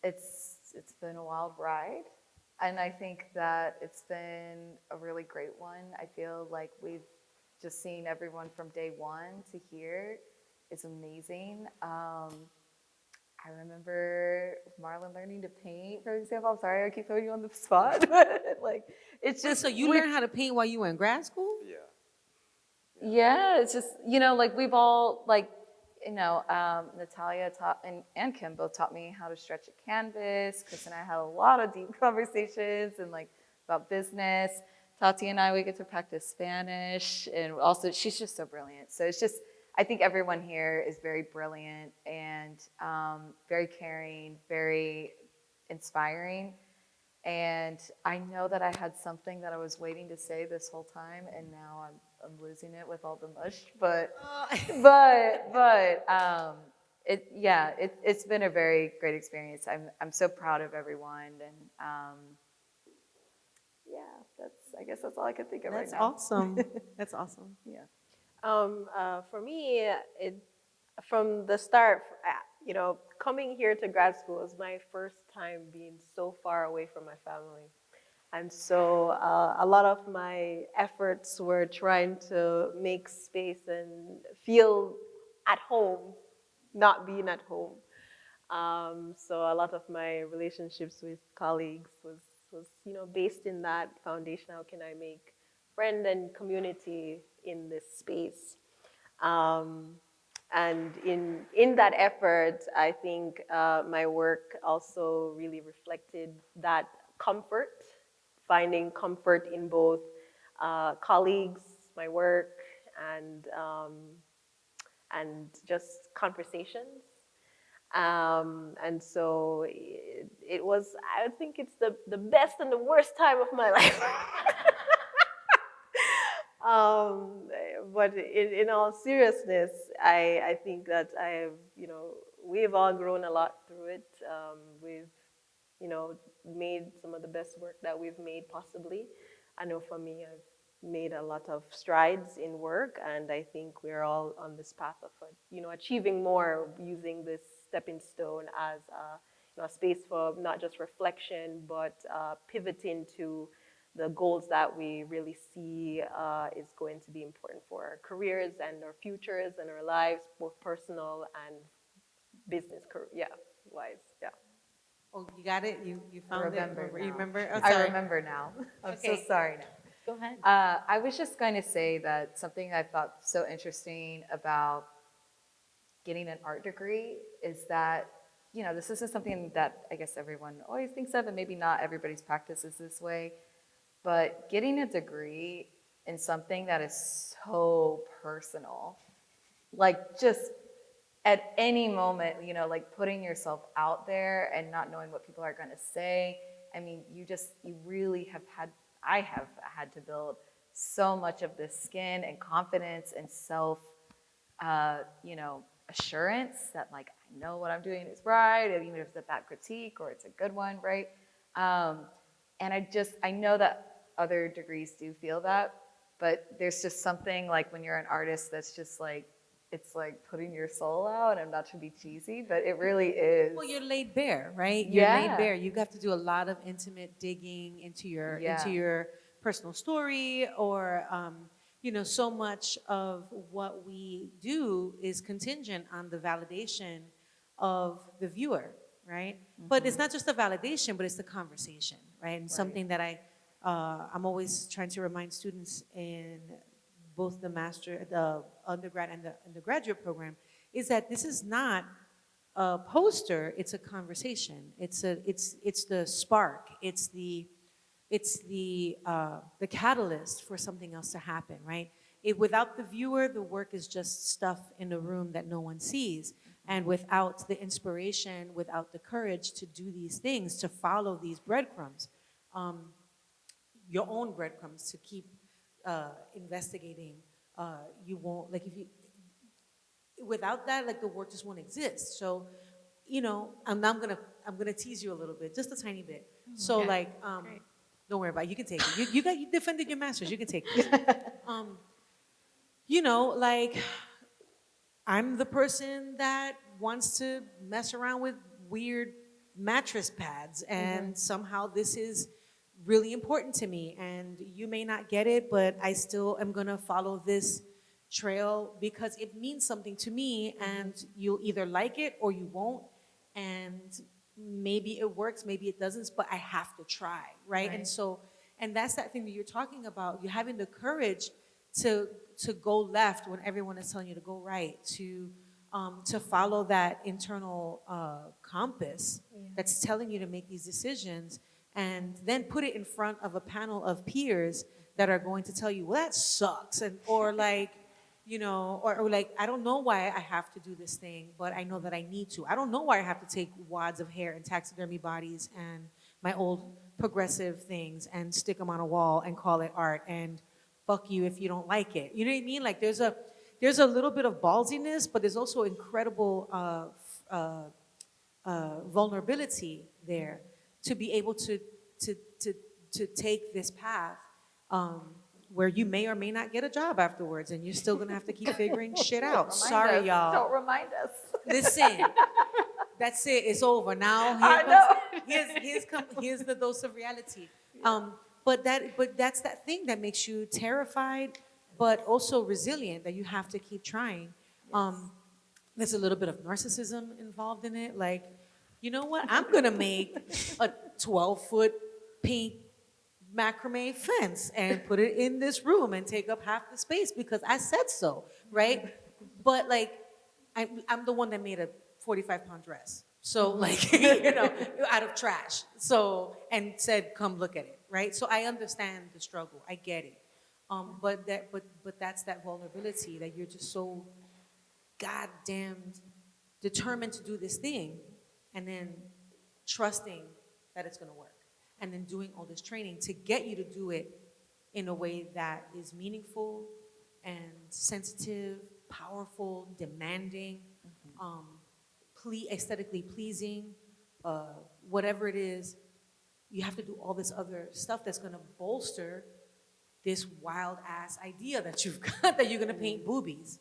it's been a wild ride, and I think that it's been a really great one. I feel like we've just seen everyone from day one to here. It's amazing. I remember Marlon learning to paint, for example. I'm sorry, I keep throwing you on the spot, but like, it's just. So you learned how to paint while you were in grad school? Yeah. Yeah, it's just, you know, like we've all, like, you know, Natalia taught, and Kim both taught me how to stretch a canvas. Chris and I had a lot of deep conversations and like about business. Tati and I, we get to practice Spanish, and also she's just so brilliant. So it's just, I think everyone here is very brilliant and very caring, very inspiring. And I know that I had something that I was waiting to say this whole time, and now I'm losing it with all the mush. But it's been a very great experience. I'm so proud of everyone, and I guess that's all I can think of right now. That's awesome. That's awesome. Yeah. For me, from the start, you know, coming here to grad school was my first time being so far away from my family. And so a lot of my efforts were trying to make space and feel at home, not being at home. So a lot of my relationships with colleagues was you know, based in that foundation. How can I make friend and community in this space? And in that effort, I think my work also really reflected that comfort, finding comfort in both colleagues, my work, and just conversations. And so it was, I think it's the best and the worst time of my life. But in all seriousness, I think that you know, we've all grown a lot through it. We've, you know, made some of the best work that we've made possibly. I know for me, I've made a lot of strides in work, and I think we're all on this path of, you know, achieving more, using this stepping stone as you know, a space for not just reflection, but pivoting to the goals that we really see is going to be important for our careers and our futures and our lives, both personal and business, wise, yeah. Oh, you got it? You I found remember it? now. You remember? Oh, I sorry. remember now. I'm so Okay. sorry now. Go ahead. I was just going to say that something I thought so interesting about getting an art degree is that, you know, this isn't something that I guess everyone always thinks of, and maybe not everybody's practice is this way, but getting a degree in something that is so personal, like just at any moment, you know, like putting yourself out there and not knowing what people are going to say. I mean, you really I have had to build so much of this skin and confidence and self, you know, assurance that like, I know what I'm doing is right, and even if it's a bad critique or it's a good one, right? And I know that other degrees do feel that, but there's just something like when you're an artist that's just like, it's like putting your soul out, and not to be cheesy, but it really is. Well, you're laid bare, right? You're Yeah. laid bare. You have to do a lot of intimate digging into your personal story, or you know, so much of what we do is contingent on the validation of the viewer, right? But it's not just the validation, but it's the conversation, right? And something that I'm always trying to remind students in both the undergrad and the graduate program, is that this is not a poster, it's a conversation. It's the spark, it's the catalyst for something else to happen, right? Without the viewer, the work is just stuff in a room that no one sees. And without the inspiration, without the courage to do these things, to follow these breadcrumbs, your own breadcrumbs, to keep investigating, you won't, like if you, without that, like the work just won't exist. So, you know, I'm gonna tease you a little bit, just a tiny bit. So Okay. like, don't worry about it, you can take it. You defended your masters, you can take it. You know, like, I'm the person that wants to mess around with weird mattress pads, and somehow this is really important to me, and you may not get it, but I still am gonna follow this trail because it means something to me, and you'll either like it or you won't, and maybe it works, maybe it doesn't, but I have to try, right? And so, and that's that thing that you're talking about, you having the courage to go left when everyone is telling you to go right, to follow that internal compass that's telling you to make these decisions, and then put it in front of a panel of peers that are going to tell you, well, that sucks, and or like, you know, or like, I don't know why I have to do this thing, but I know that I need to. I don't know why I have to take wads of hair and taxidermy bodies and my old progressive things and stick them on a wall and call it art, and fuck you if you don't like it. You know what I mean? Like there's a little bit of ballsiness, but there's also incredible vulnerability there to be able to take this path where you may or may not get a job afterwards, and you're still gonna have to keep figuring shit out. Sorry, y'all. Don't remind us. Listen, that's it. It's over now. Here's the dose of reality. But that's that thing that makes you terrified, but also resilient, that you have to keep trying. There's a little bit of narcissism involved in it. Like, you know what? I'm gonna make a 12-foot pink macrame fence and put it in this room and take up half the space because I said so, right? But like, I'm the one that made a 45-pound dress. So like, you know, out of trash. So, and said, come look at it, right? So I understand the struggle, I get it. But that's that vulnerability, that you're just so goddamn determined to do this thing, and then trusting that it's gonna work. And then doing all this training to get you to do it in a way that is meaningful and sensitive, powerful, demanding, aesthetically pleasing, whatever it is. You have to do all this other stuff that's gonna bolster this wild ass idea that you've got, that you're gonna paint boobies.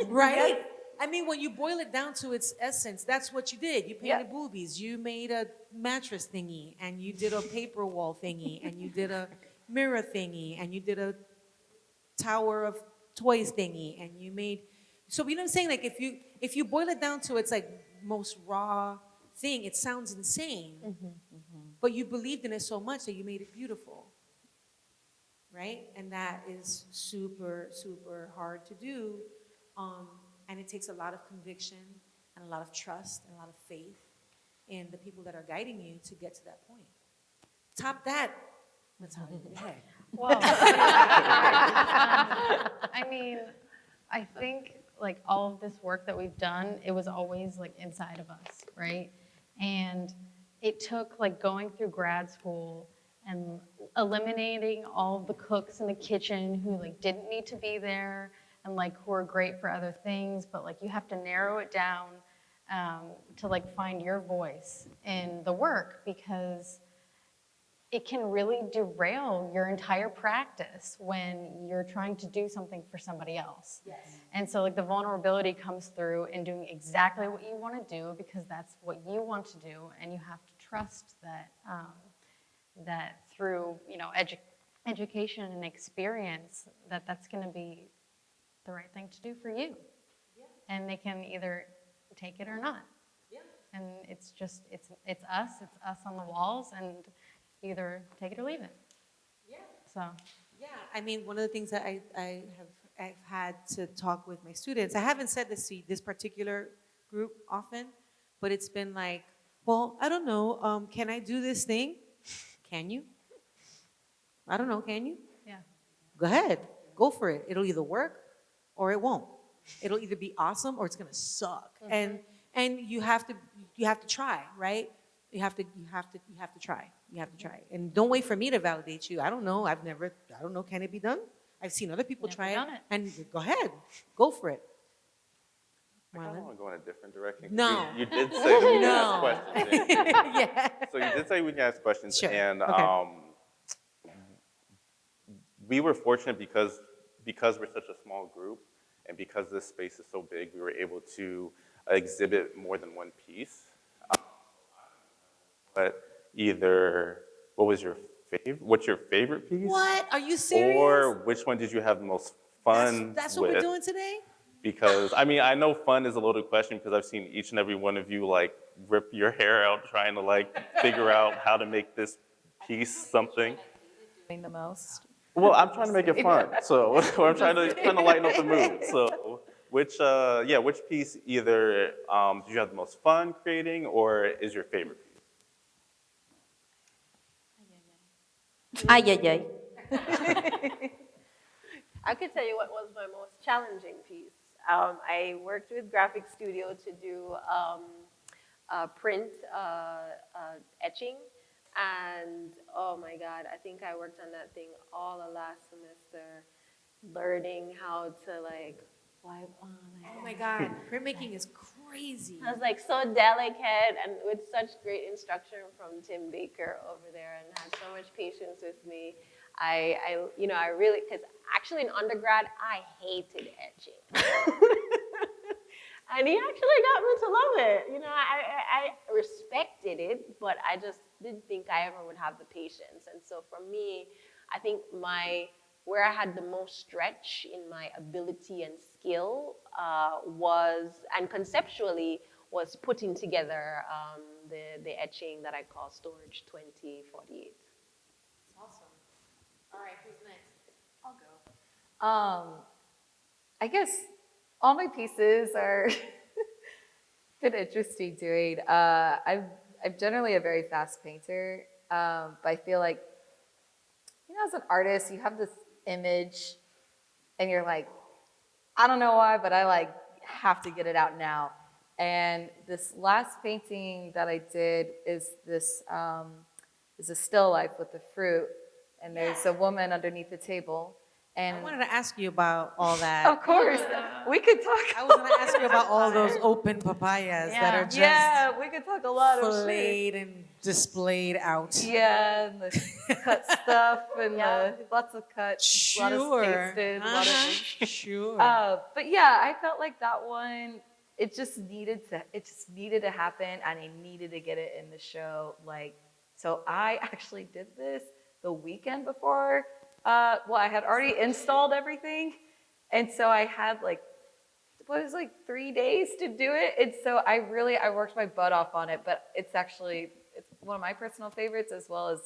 Right? I mean, when you boil it down to its essence, that's what you did. You painted boobies, you made a mattress thingy, and you did a paper wall thingy, and you did a mirror thingy, and you did a tower of toys thingy, and you made, so you know what I'm saying? Like if you boil it down to its like most raw thing, it sounds insane. But you believed in it so much that you made it beautiful. Right? And that is super, super hard to do. And it takes a lot of conviction and a lot of trust and a lot of faith in the people that are guiding you to get to that point. Top that, Natalia. Well, I mean, I think like all of this work that we've done, it was always like inside of us, right? And it took like going through grad school and eliminating all of the cooks in the kitchen who like didn't need to be there and like who are great for other things, but like you have to narrow it down to like find your voice in the work, because it can really derail your entire practice when you're trying to do something for somebody else. Yes. And so like the vulnerability comes through in doing exactly what you want to do because that's what you want to do, and you have to trust that that through, you know, education and experience, that's going to be the right thing to do for you. Yeah. And they can either take it or not. Yeah. And it's just, it's us on the walls, and either take it or leave it. Yeah. So. Yeah, I mean, one of the things that I've had to talk with my students, I haven't said this to this particular group often, but it's been like, well, I don't know, can I do this thing? Can you? I don't know, can you? Yeah. Go ahead, go for it. It'll either work or it won't. It'll either be awesome or it's gonna suck. Mm-hmm. And you have to try, right? You have to try. You have to try. And don't wait for me to validate you. I don't know. I don't know, can it be done? I've seen other people try it. And go ahead, go for it. I kind of want to go in a different direction. No. You did say that we can ask No. questions. Yeah. So you did say we can ask questions. Sure. And Okay. we were fortunate because we're such a small group and because this space is so big, we were able to exhibit more than one piece. But what's your favorite piece? What? Are you serious? Or which one did you have the most fun That's with? what we're doing today? Because, I mean, I know fun is a loaded question because I've seen each and every one of you like rip your hair out trying to like figure out how to make this piece something. Doing the most. Well, I'm trying to make it fun, so or I'm trying to lighten up the mood. So, which piece either do you have the most fun creating, or is your favorite piece? Ay, ay, ay. I could tell you what was my most challenging piece. I worked with Graphic Studio to do print etching, and oh my God, I think I worked on that thing all the last semester, learning how to like wipe on it. Oh my God, printmaking is crazy. I was like so delicate and with such great instruction from Tim Baker over there, and had so much patience with me. I really, because actually in undergrad, I hated etching. And he actually got me to love it. You know, I respected it, but I just didn't think I ever would have the patience. And so for me, I think where I had the most stretch in my ability and skill and conceptually, was putting together the etching that I call Storage 2048. Awesome. All right, who's next? I'll go. I guess all my pieces are been interesting doing. I'm generally a very fast painter, but I feel like, you know, as an artist, you have this image, and you're like, I don't know why, but I like have to get it out now. And this last painting that I did is this is a still life with the fruit, and there's a woman underneath the table. And I wanted to ask you about all that. of course, we could talk. I was going to ask you about all those open papayas that are just we could talk a lot of shit. filleted and displayed out. Yeah, and the cut stuff, and lots of cuts, a lot of Sure. tasted, a lot of Sure. but yeah, I felt like that one, it just needed to happen, and I needed to get it in the show. Like, so I actually did this the weekend before. Well, I had already installed everything, and so I had like 3 days to do it. And so I worked my butt off on it, but it's one of my personal favorites, as well as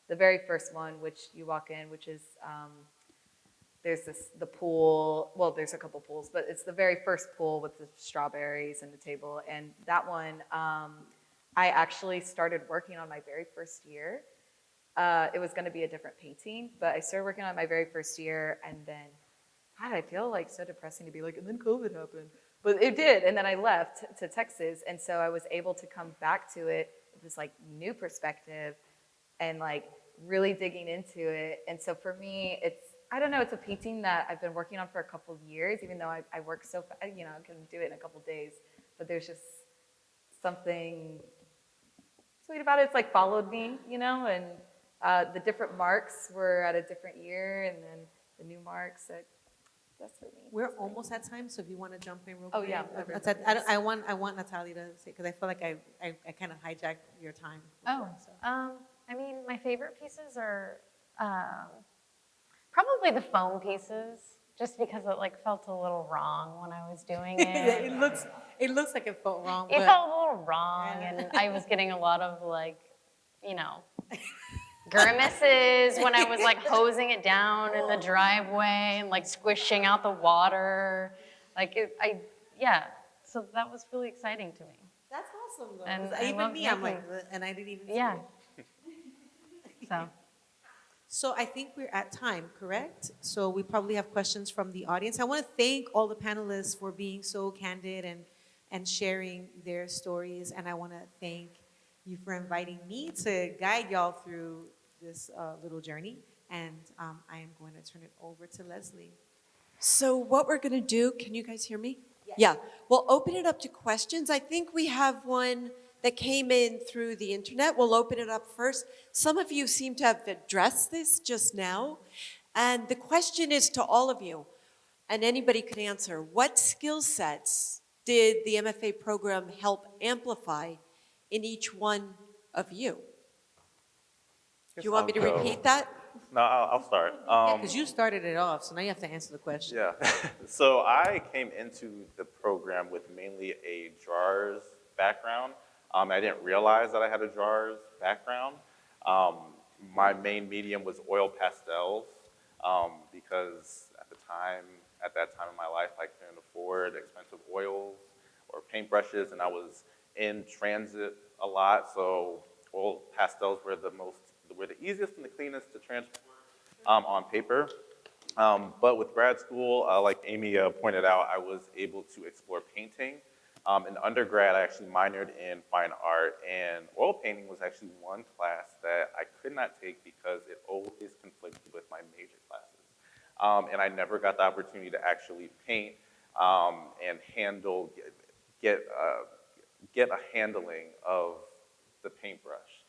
the very first one, which you walk in, which is there's the pool. Well, there's a couple pools, but it's the very first pool with the strawberries and the table. And that one, I actually started working on my very first year. It was going to be a different painting, but I started working on my very first year, and then, God, I feel like so depressing to be like, and then COVID happened. But it did, and then I left to Texas, and so I was able to come back to it with this like new perspective and like really digging into it. And so for me, I don't know, it's a painting that I've been working on for a couple of years, even though I work so fast, I can do it in a couple of days. But there's just something sweet about it. It's like followed me, and the different marks were at a different year, and then the new marks. That's for me. We're almost at time, so if you want to jump in real quick. Oh, yeah. I want Natalia to say, because I feel like I kind of hijacked your time. Oh, before, so. I mean, my favorite pieces are probably the foam pieces, just because it like felt a little wrong when I was doing it. it looks like it felt wrong. It but felt a little wrong, Yeah. and I was getting a lot of like, grimaces when I was like hosing it down in the driveway and like squishing out the water. So that was really exciting to me. That's awesome, though. And 'Cause I even love me, I'm making- like, and I didn't even see Yeah. it. So. So I think we're at time, correct? So we probably have questions from the audience. I want to thank all the panelists for being so candid and sharing their stories. And I want to thank you for inviting me to guide y'all through this little journey. And I am going to turn it over to Leslie. So what we're going to do, can you guys hear me? Yeah, we'll open it up to questions. I think we have one that came in through the internet. We'll open it up first. Some of you seem to have addressed this just now. And the question is to all of you, and anybody could answer, what skill sets did the MFA program help amplify in each one of you? Do you want me to I'll go. repeat that? No, I'll start. Because you started it off, so now you have to answer the question. Yeah. So I came into the program with mainly a JARS background. I didn't realize that I had a JARS background. My main medium was oil pastels because at that time in my life, I couldn't afford expensive oils or paintbrushes, and I was in transit a lot, so oil pastels were the easiest and the cleanest to transport on paper. But with grad school, like Aimee pointed out, I was able to explore painting. In undergrad, I actually minored in fine art, and oil painting was actually one class that I could not take because it always conflicted with my major classes. And I never got the opportunity to actually paint and get a handling of the paintbrush.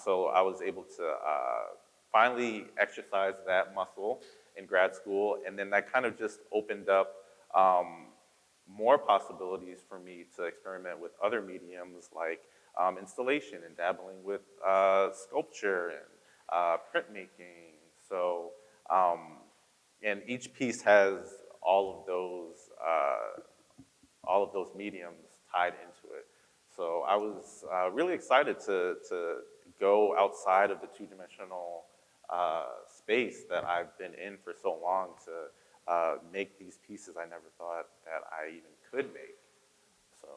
So I was able to finally exercise that muscle in grad school, and then that kind of just opened up more possibilities for me to experiment with other mediums like installation and dabbling with sculpture and printmaking. So, and each piece has all of those mediums tied into it. So I was really excited to go outside of the two-dimensional space that I've been in for so long to make these pieces I never thought that I even could make. So,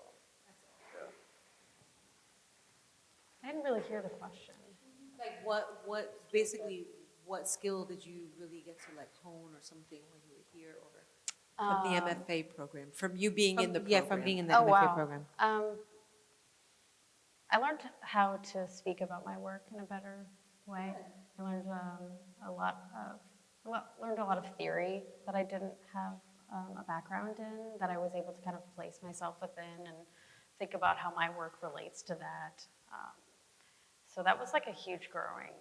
yeah. I didn't really hear the question. Like what skill did you really get to like hone or something when you were here, or From the MFA program, from you being in the program. Yeah, from being in the Oh, MFA wow. program. I learned how to speak about my work in a better way. I learned a lot of theory that I didn't have a background in, that I was able to kind of place myself within and think about how my work relates to that. So that was like a huge growing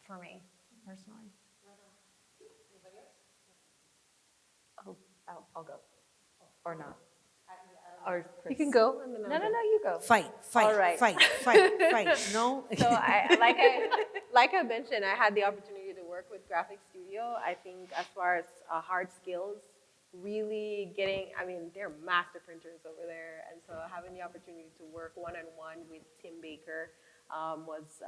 for me personally. Oh, I'll go. Or not. Or Chris. You can go, and then No, you go. Fight, All right. fight. No? So like I mentioned, I had the opportunity to work with Graphic Studio. I think as far as hard skills, really getting, I mean, they're master printers over there. And so having the opportunity to work one-on-one with Tim Baker was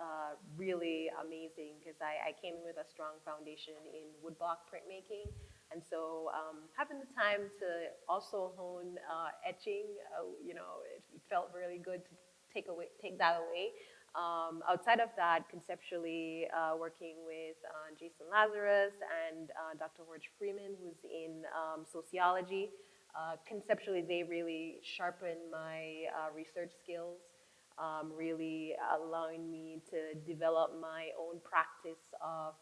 really amazing because I came in with a strong foundation in woodblock printmaking. And so having the time to also hone etching, it felt really good to take that away. Outside of that, conceptually working with Jason Lazarus and Dr. George Freeman, who's in sociology. Conceptually, they really sharpened my research skills, really allowing me to develop my own practice of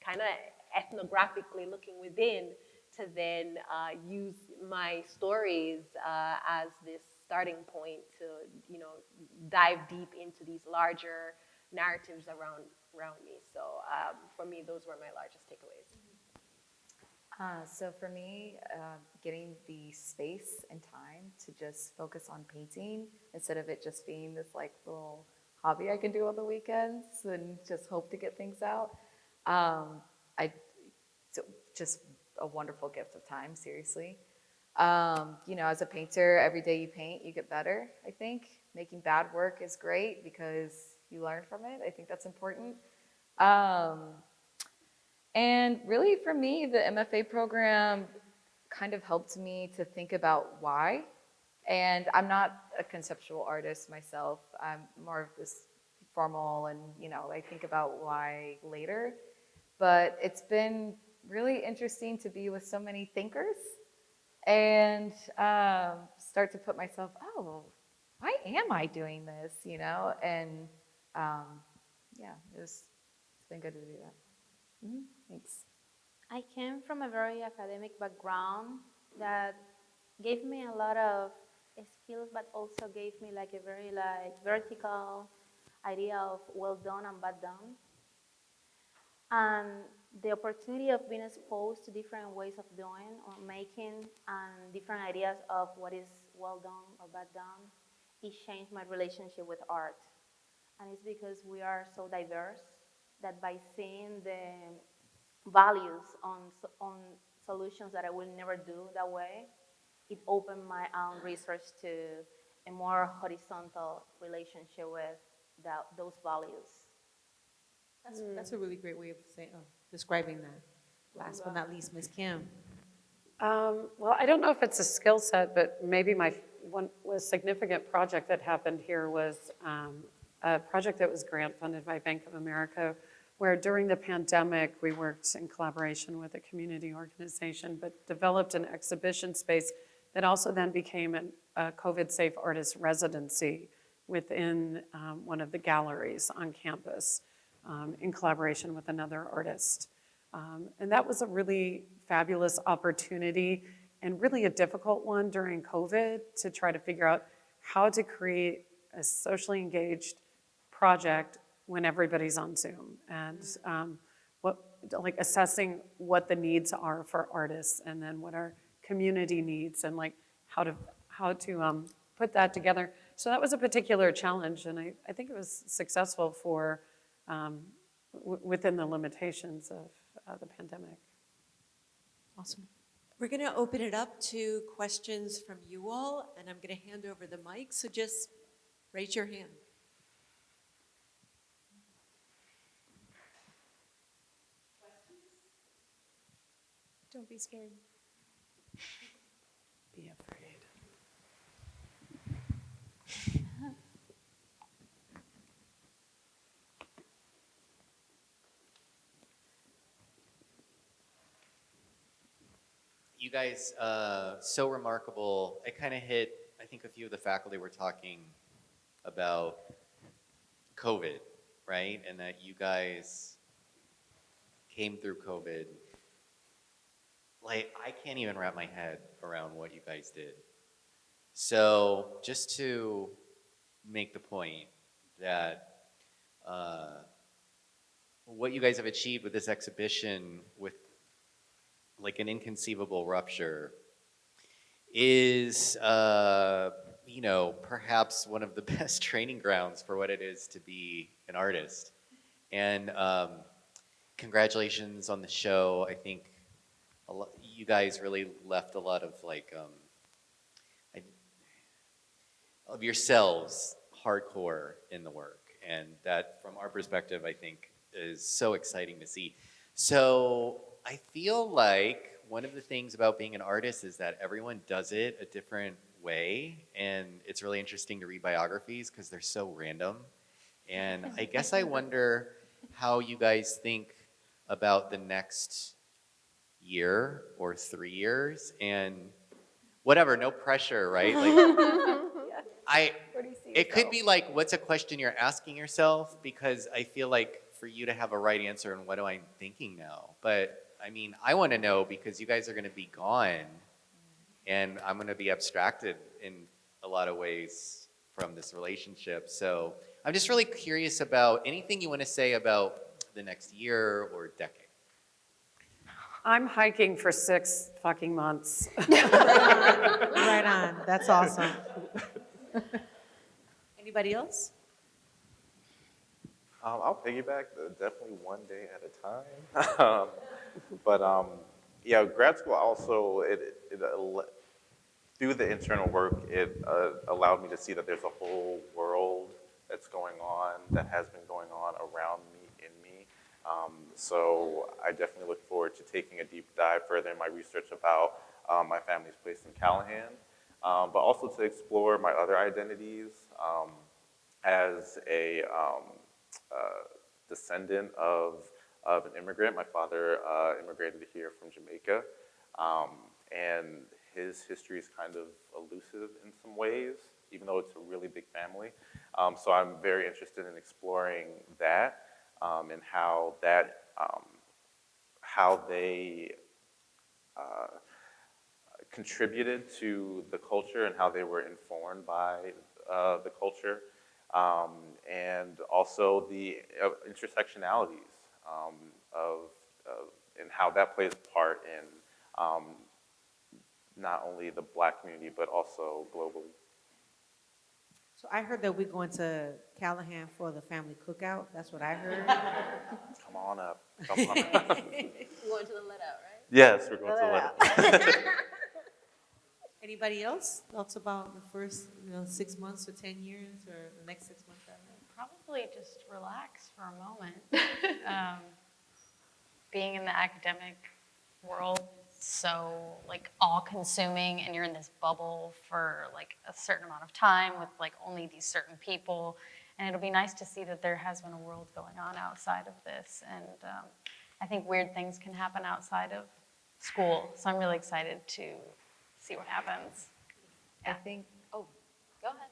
kind of ethnographically looking within to then use my stories as this starting point to, dive deep into these larger narratives around me. So for me, those were my largest takeaways. So for me, getting the space and time to just focus on painting instead of it just being this like little hobby I can do on the weekends and just hope to get things out. So just a wonderful gift of time, seriously. As a painter, every day you paint, you get better, I think. Making bad work is great because you learn from it. I think that's important. And really for me, the MFA program kind of helped me to think about why. And I'm not a conceptual artist myself. I'm more of this formal and, I think about why later. But it's been really interesting to be with so many thinkers and start to put myself, why am I doing this, And it's been good to do that. Mm-hmm. Thanks. I came from a very academic background that gave me a lot of skills, but also gave me like a very vertical idea of well done and bad done. And the opportunity of being exposed to different ways of doing or making and different ideas of what is well done or bad done, it changed my relationship with art. And it's because we are so diverse that by seeing the values on solutions that I will never do that way, it opened my own research to a more horizontal relationship with those values. That's a really great way of describing that. Last but not least, Ms. Kim. Well, I don't know if it's a skill set, but maybe my one significant project that happened here was a project that was grant funded by Bank of America, where during the pandemic, we worked in collaboration with a community organization, but developed an exhibition space that also then became a COVID-safe artist residency within one of the galleries on campus in collaboration with another artist. And that was a really fabulous opportunity and really a difficult one during COVID to try to figure out how to create a socially engaged project when everybody's on Zoom, and assessing what the needs are for artists, and then what our community needs, and how to put that together. So that was a particular challenge, and I think it was successful for within the limitations of the pandemic. Awesome. We're going to open it up to questions from you all, and I'm going to hand over the mic, so just raise your hand. Don't be scared. Be afraid. You guys, so remarkable. It kind of hit, I think a few of the faculty were talking about COVID, right? And that you guys came through COVID. I can't even wrap my head around what you guys did. So just to make the point that what you guys have achieved with this exhibition with an inconceivable rupture is, you know, perhaps one of the best training grounds for what it is to be an artist. And congratulations on the show. I think you guys really left a lot of like, of yourselves hardcore in the work. And that, from our perspective, I think is so exciting to see. So I feel like one of the things about being an artist is that everyone does it a different way. And it's really interesting to read biographies because they're so random. And I guess I wonder how you guys think about the next year or 3 years and whatever, no pressure, right? Like, Where do you see it could yourself? be like, what's a question you're asking yourself? Because I feel like for you to have a right answer and what am I thinking now? But I mean, I want to know because you guys are going to be gone and I'm going to be abstracted in a lot of ways from this relationship. So I'm just really curious about anything you want to say about the next year or decade. I'm hiking for 6 fucking months. Right on. That's awesome. Anybody else? I'll piggyback, definitely one day at a time. But yeah, grad school also, through the internal work, it allowed me to see that there's a whole world that's going on, that has been going on around me, in me. So I definitely look forward to taking a deep dive further in my research about my family's place in Callahan, but also to explore my other identities as a descendant of an immigrant. My father immigrated here from Jamaica, and his history is kind of elusive in some ways, even though it's a really big family. So I'm very interested in exploring that and how they contributed to the culture and how they were informed by the culture, and also the intersectionalities and how that plays a part in not only the Black community but also globally. So I heard that we're going to Callahan for the family cookout. That's what I heard. Come on up. Come on up. Going to the let out, right? Yes, we're going to let it. Anybody else? Thoughts about the first 6 months or 10 years or the next 6 months? Probably just relax for a moment. Being in the academic world is so like all-consuming, and you're in this bubble for like a certain amount of time with like only these certain people. And it'll be nice to see that there has been a world going on outside of this. And I think weird things can happen outside of school. So I'm really excited to see what happens. I think, oh, go ahead.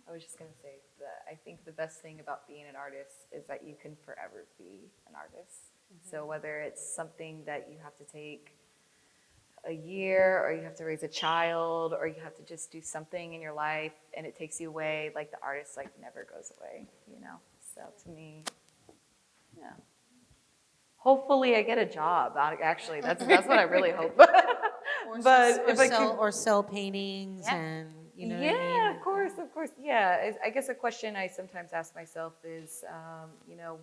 I was just going to say that I think the best thing about being an artist is that you can forever be an artist. So whether it's something that you have to take a year, or you have to raise a child, or you have to just do something in your life and it takes you away, like the artist like never goes away, you know? So to me, yeah. Hopefully I get a job. Actually, that's what I really hope. Or sell paintings and what I mean? Yeah, of course. Yeah, I guess a question I sometimes ask myself is,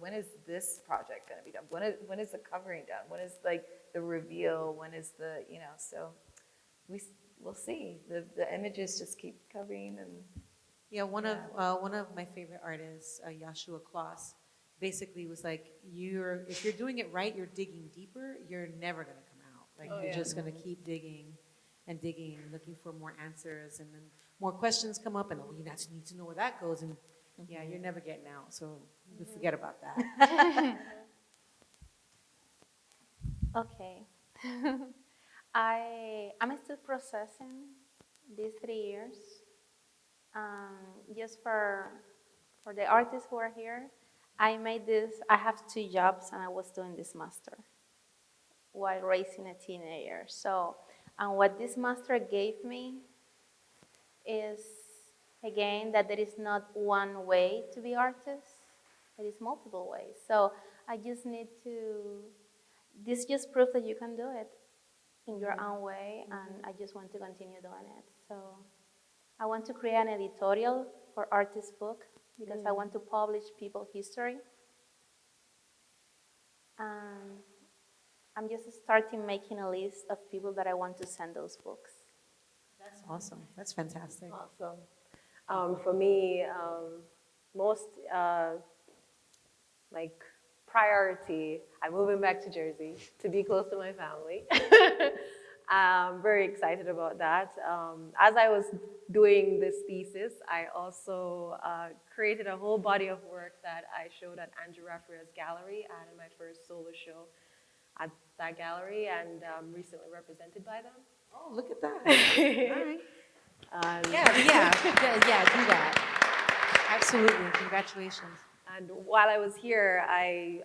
when is this project going to be done? When is the covering done? When is like the reveal? When is the, so we'll see. The images just keep covering and. Yeah, one of my favorite artists, Yashua Kloss, basically was like, if you're doing it right, you're digging deeper, you're never going to come out. Like you're just going to keep digging and digging and looking for more answers, and then more questions come up, and you need to know where that goes, and yeah, you're never getting out. So we forget about that. Okay. I'm still processing these 3 years. Just for the artists who are here, I have 2 jobs and I was doing this master while raising a teenager. So, and what this master gave me is, again, that there is not one way to be artist. There is multiple ways. So I just need to, this just proves that you can do it. in your own way, and I just want to continue doing it. So I want to create an editorial for Artist Book because I want to publish people history. I'm just starting making a list of people that I want to send those books. That's awesome. That's fantastic. Awesome. For me, most like priority, I'm moving back to Jersey to be close to my family. I'm very excited about that. As I was doing this thesis, I also created a whole body of work that I showed at Andrew Raffria's gallery. I had my first solo show at that gallery, and recently represented by them. Oh, look at that. All right. Yeah, do that. Absolutely. Congratulations. And while I was here, I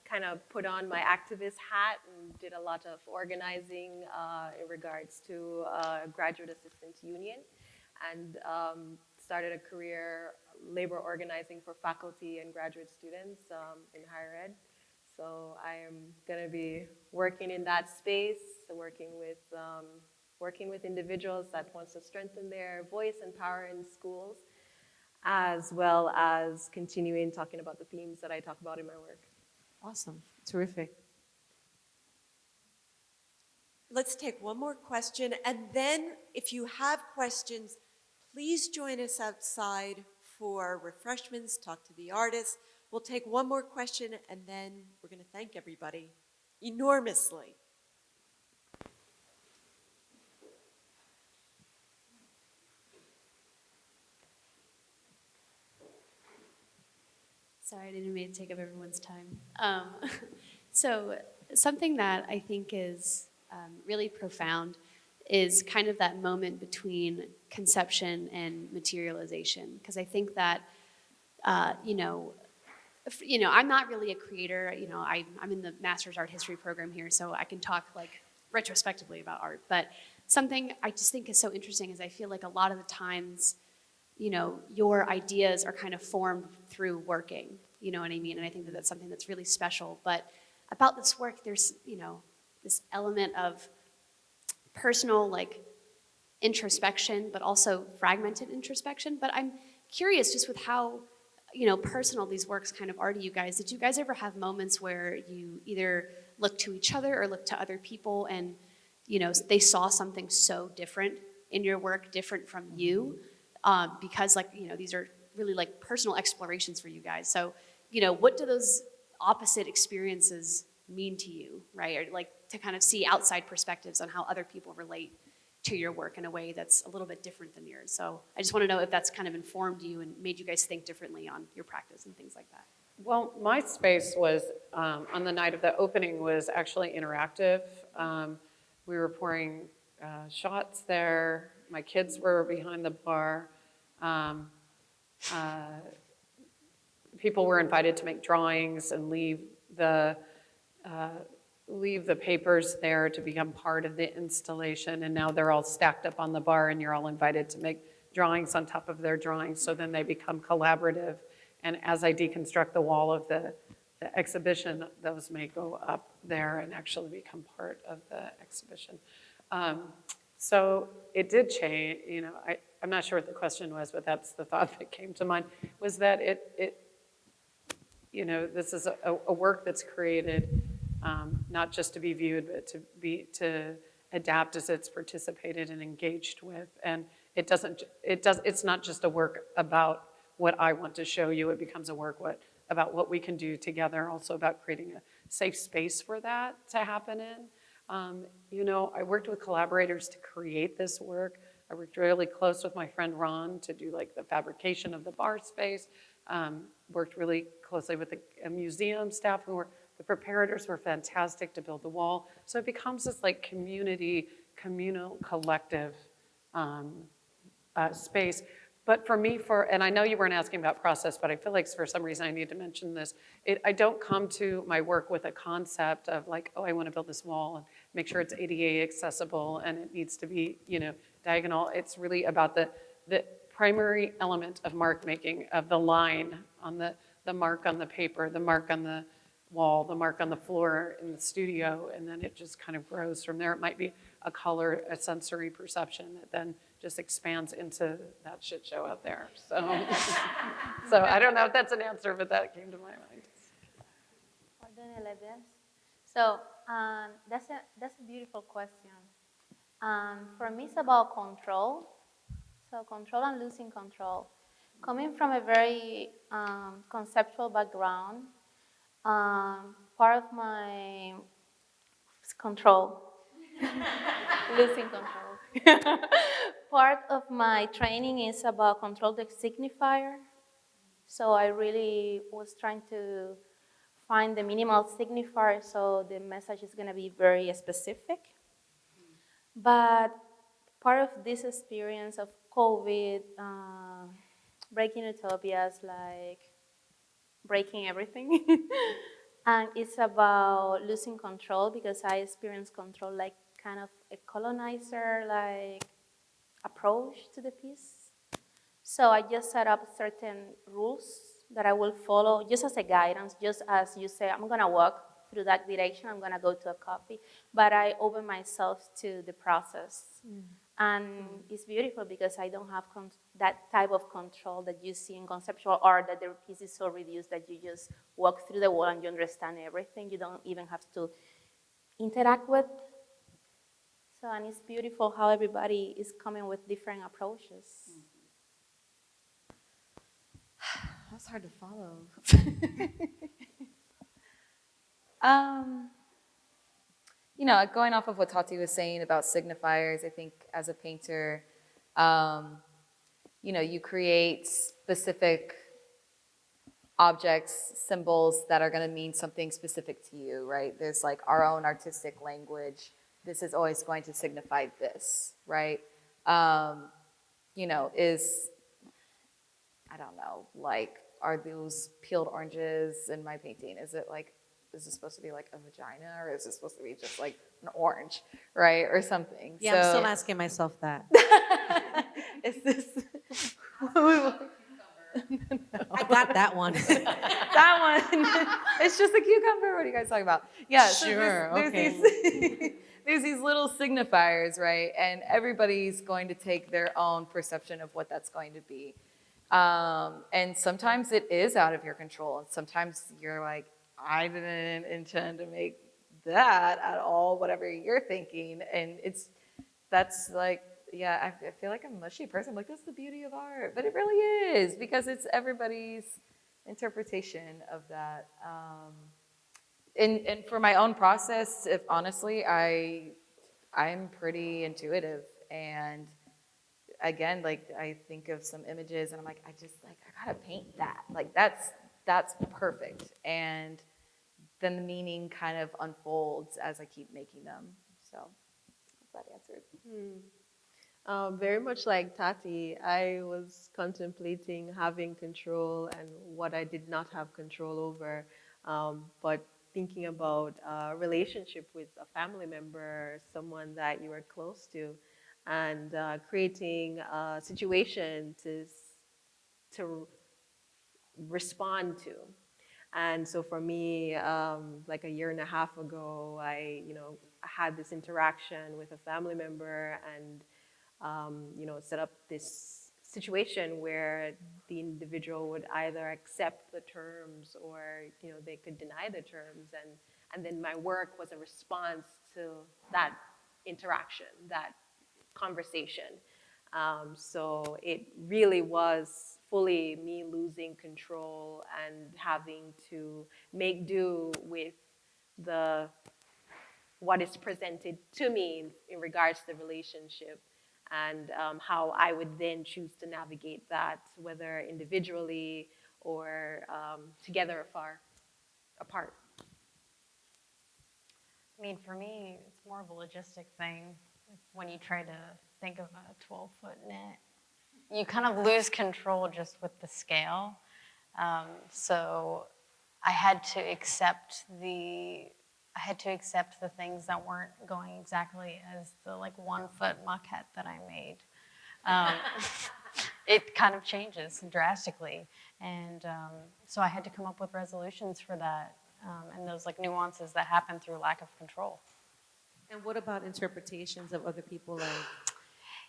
kind of put on my activist hat and did a lot of organizing in regards to Graduate Assistants Union, and started a career labor organizing for faculty and graduate students in higher ed. So I am going to be working in that space, working with individuals that wants to strengthen their voice and power in schools, as well as continuing talking about the themes that I talk about in my work. Awesome. Terrific. Let's take one more question, and then if you have questions, please join us outside for refreshments, talk to the artists. We'll take one more question, and then we're going to thank everybody enormously. Sorry, I didn't mean to take up everyone's time. So something that I think is really profound is kind of that moment between conception and materialization. Because I think that, I'm not really a creator. I'm in the Master's Art History program here, so I can talk like retrospectively about art. But something I just think is so interesting is I feel like a lot of the times, your ideas are kind of formed through working, you know what I mean? And I think that that's something that's really special. But about this work, there's, this element of personal, like, introspection, but also fragmented introspection. But I'm curious just with how, personal these works kind of are to you guys. Did you guys ever have moments where you either looked to each other or looked to other people and, they saw something so different in your work, different from you? Because these are really like personal explorations for you guys. So, what do those opposite experiences mean to you, right? Or like to kind of see outside perspectives on how other people relate to your work in a way that's a little bit different than yours. So I just want to know if that's kind of informed you and made you guys think differently on your practice and things like that. Well, my space was, on the night of the opening, was actually interactive. We were pouring shots there. My kids were behind the bar. People were invited to make drawings and leave the papers there to become part of the installation, and now they're all stacked up on the bar and you're all invited to make drawings on top of their drawings, so then they become collaborative. And as I deconstruct the wall of the exhibition, those may go up there and actually become part of the exhibition. So it did change, I'm not sure what the question was, but that's the thought that came to mind, was that this is a work that's created not just to be viewed, but to adapt as it's participated and engaged with. And it's not just a work about what I want to show you, it becomes a work about what we can do together, also about creating a safe space for that to happen in. I worked with collaborators to create this work. I worked really close with my friend Ramon to do like the fabrication of the bar space. Worked really closely with the museum staff the preparators were fantastic to build the wall. So it becomes this like communal, collective space. But for me, and I know you weren't asking about process, but I feel like for some reason I need to mention this. I don't come to my work with a concept of like, oh, I want to build this wall and make sure it's ADA accessible and it needs to be, diagonal. It's really about the primary element of mark making, of the line on the mark on the paper, the mark on the wall, the mark on the floor in the studio, and then it just kind of grows from there. It might be a color, a sensory perception that then just expands into that shit show out there. So, so I don't know if that's an answer, but that came to my mind. So that's a beautiful question. For me, it's about control. So control and losing control. Coming from a very conceptual background, part of my control, losing control. Part of my training is about control the signifier. So I really was trying to find the minimal signifier so the message is going to be very specific. But part of this experience of COVID, breaking utopias, like breaking everything. And it's about losing control because I experienced control like kind of a colonizer, like approach to the piece. So I just set up certain rules that I will follow just as a guidance, just as you say, I'm gonna walk through that direction, I'm gonna go to a coffee, but I open myself to the process. And it's beautiful because I don't have that type of control that you see in conceptual art, that the piece is so reduced that you just walk through the wall and you understand everything. You don't even have to interact with. So, and it's beautiful how everybody is coming with different approaches. That's hard to follow. You know, going off of what Tati was saying about signifiers, I think as a painter, you know, you create specific objects, symbols that are going to mean something specific to you, right? There's like our own artistic language. This is always going to signify this, right? You know, I don't know, like, are those peeled oranges in my painting? Is this supposed to be like a vagina, or is it supposed to be just like an orange, right? Or something. Yeah, so, I'm still asking myself that. Is this? I got that one. That one. It's just a cucumber. What are you guys talking about? Yeah, so Sure, there's okay. there's these little signifiers, right? And everybody's going to take their own perception of what that's going to be. And sometimes it is out of your control. And sometimes you're like, I didn't intend to make that at all, whatever you're thinking. And that's like, yeah, I feel like I'm a mushy person. I'm like, that's the beauty of art. But it really is, because it's everybody's interpretation of that. And for my own process, if honestly, I'm pretty intuitive. And again, like, I think of some images and I'm like, I gotta paint that. Like, that's perfect. And then the meaning kind of unfolds as I keep making them. So, hope that answered. Very much like Tati, I was contemplating having control and what I did not have control over, but thinking about a relationship with a family member, someone that you are close to, and creating a situation to respond to. And so for me, like a year and a half ago, I had this interaction with a family member and set up this situation where the individual would either accept the terms or they could deny the terms, and then my work was a response to that interaction, that conversation. So it really was fully me losing control and having to make do with what is presented to me in regards to the relationship, and how I would then choose to navigate that, whether individually or together or far apart. I mean, for me, it's more of a logistic thing. When you try to think of a 12-foot net, you kind of lose control just with the scale. So I had to accept the things that weren't going exactly as the 1-foot maquette that I made. It kind of changes drastically. And so I had to come up with resolutions for that. and those like nuances that happen through lack of control. And what about interpretations of other people? Like,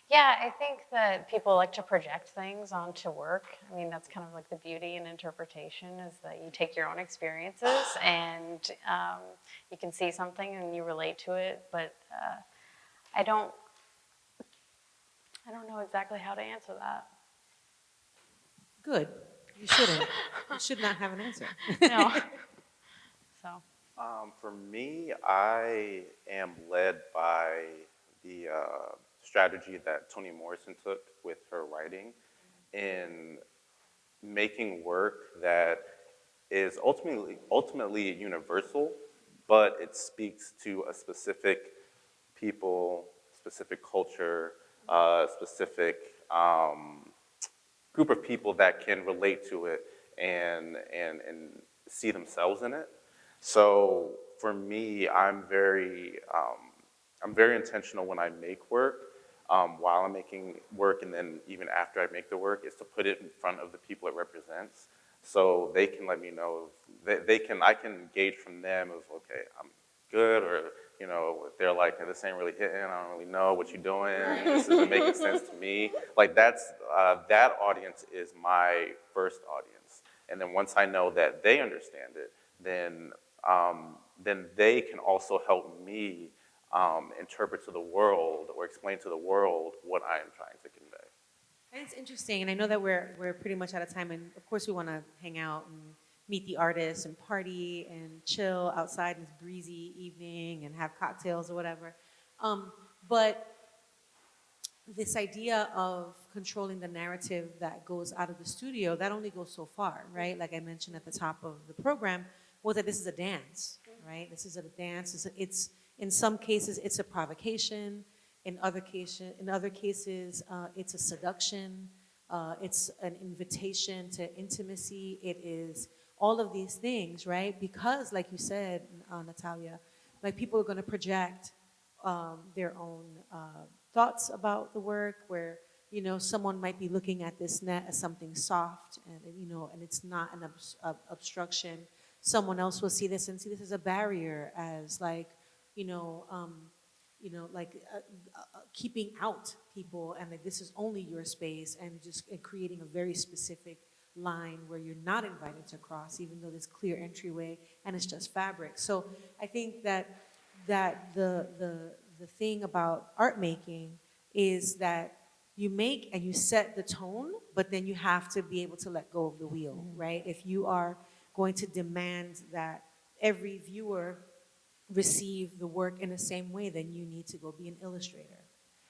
Yeah, I think that people like to project things onto work. I mean, that's kind of like the beauty in interpretation is that you take your own experiences and you can see something and you relate to it. But I don't know exactly how to answer that. good. You shouldn't. You should not have an answer. No. So. For me, I am led by the strategy that Toni Morrison took with her writing in making work that is ultimately universal, but it speaks to a specific people, specific culture, specific group of people that can relate to it and see themselves in it. So for me, I'm very intentional when I make work, while I'm making work, and then even after I make the work, is to put it in front of the people it represents, so they can let me know. I can gauge from them of, okay, I'm good, or if they're like, this ain't really hitting, I don't really know what you're doing, this isn't making sense to me. Like that's that audience is my first audience, and then once I know that they understand it, then they can also help me interpret to the world or explain to the world what I am trying to convey. And it's interesting, and I know that we're pretty much out of time, and of course we want to hang out and meet the artists and party and chill outside in this breezy evening and have cocktails or whatever. But this idea of controlling the narrative that goes out of the studio, that only goes so far, right? Like I mentioned at the top of the program, was that this is a dance, right? This is a dance. It's in some cases, it's a provocation. In other cases, it's a seduction. It's an invitation to intimacy. It is all of these things, right? Because, like you said, Natalia, like people are going to project their own thoughts about the work. Where someone might be looking at this net as something soft, and it's not an obstruction. Someone else will see this as a barrier, as like, keeping out people, and that this is only your space, and just creating a very specific line where you're not invited to cross, even though there's clear entryway and it's just fabric. So I think that the thing about art making is that you make and you set the tone, but then you have to be able to let go of the wheel, right? If you are going to demand that every viewer receive the work in the same way, then you need to go be an illustrator,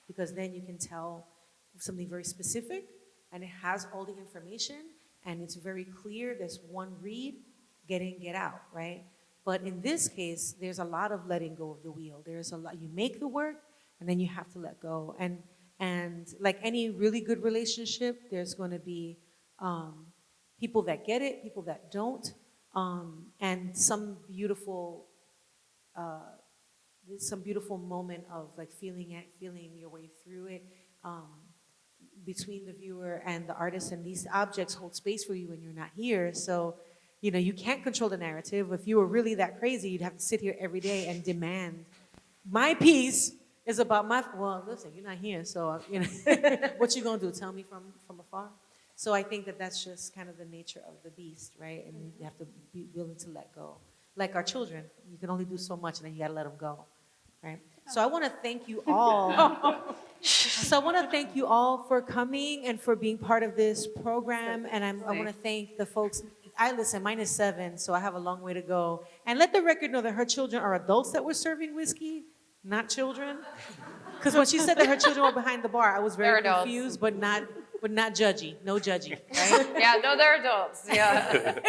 because then you can tell something very specific and it has all the information and it's very clear. There's one read, get in, get out, right? But in this case, there's a lot of letting go of the wheel. There's a lot, you make the work and then you have to let go. And like any really good relationship, there's going to be people that get it, people that don't, and some beautiful moment of like feeling your way through it between the viewer and the artist. And these objects hold space for you when you're not here. So, you can't control the narrative. If you were really that crazy, you'd have to sit here every day and demand, my piece is about well, listen, you're not here, so, what you gonna do, tell me from afar? So I think that that's just kind of the nature of the beast, right? And you have to be willing to let go. Like our children, you can only do so much and then you gotta let them go, right? So I wanna thank you all. So I wanna thank you all for coming and for being part of this program. And I wanna thank the folks. Listen, mine is 7, so I have a long way to go. And let the record know that her children are adults that were serving whiskey, not children. Because when she said that her children were behind the bar, I was very confused, but not judgy, no judgy, right? Yeah, no, they're adults, yeah.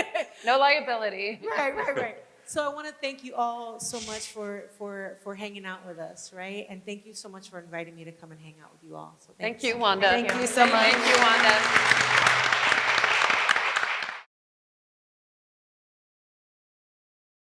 No liability. Right. So I want to thank you all so much for hanging out with us, right? And thank you so much for inviting me to come and hang out with you all. So Thank you, Wanda. Thank you so much. Thank you, Wanda.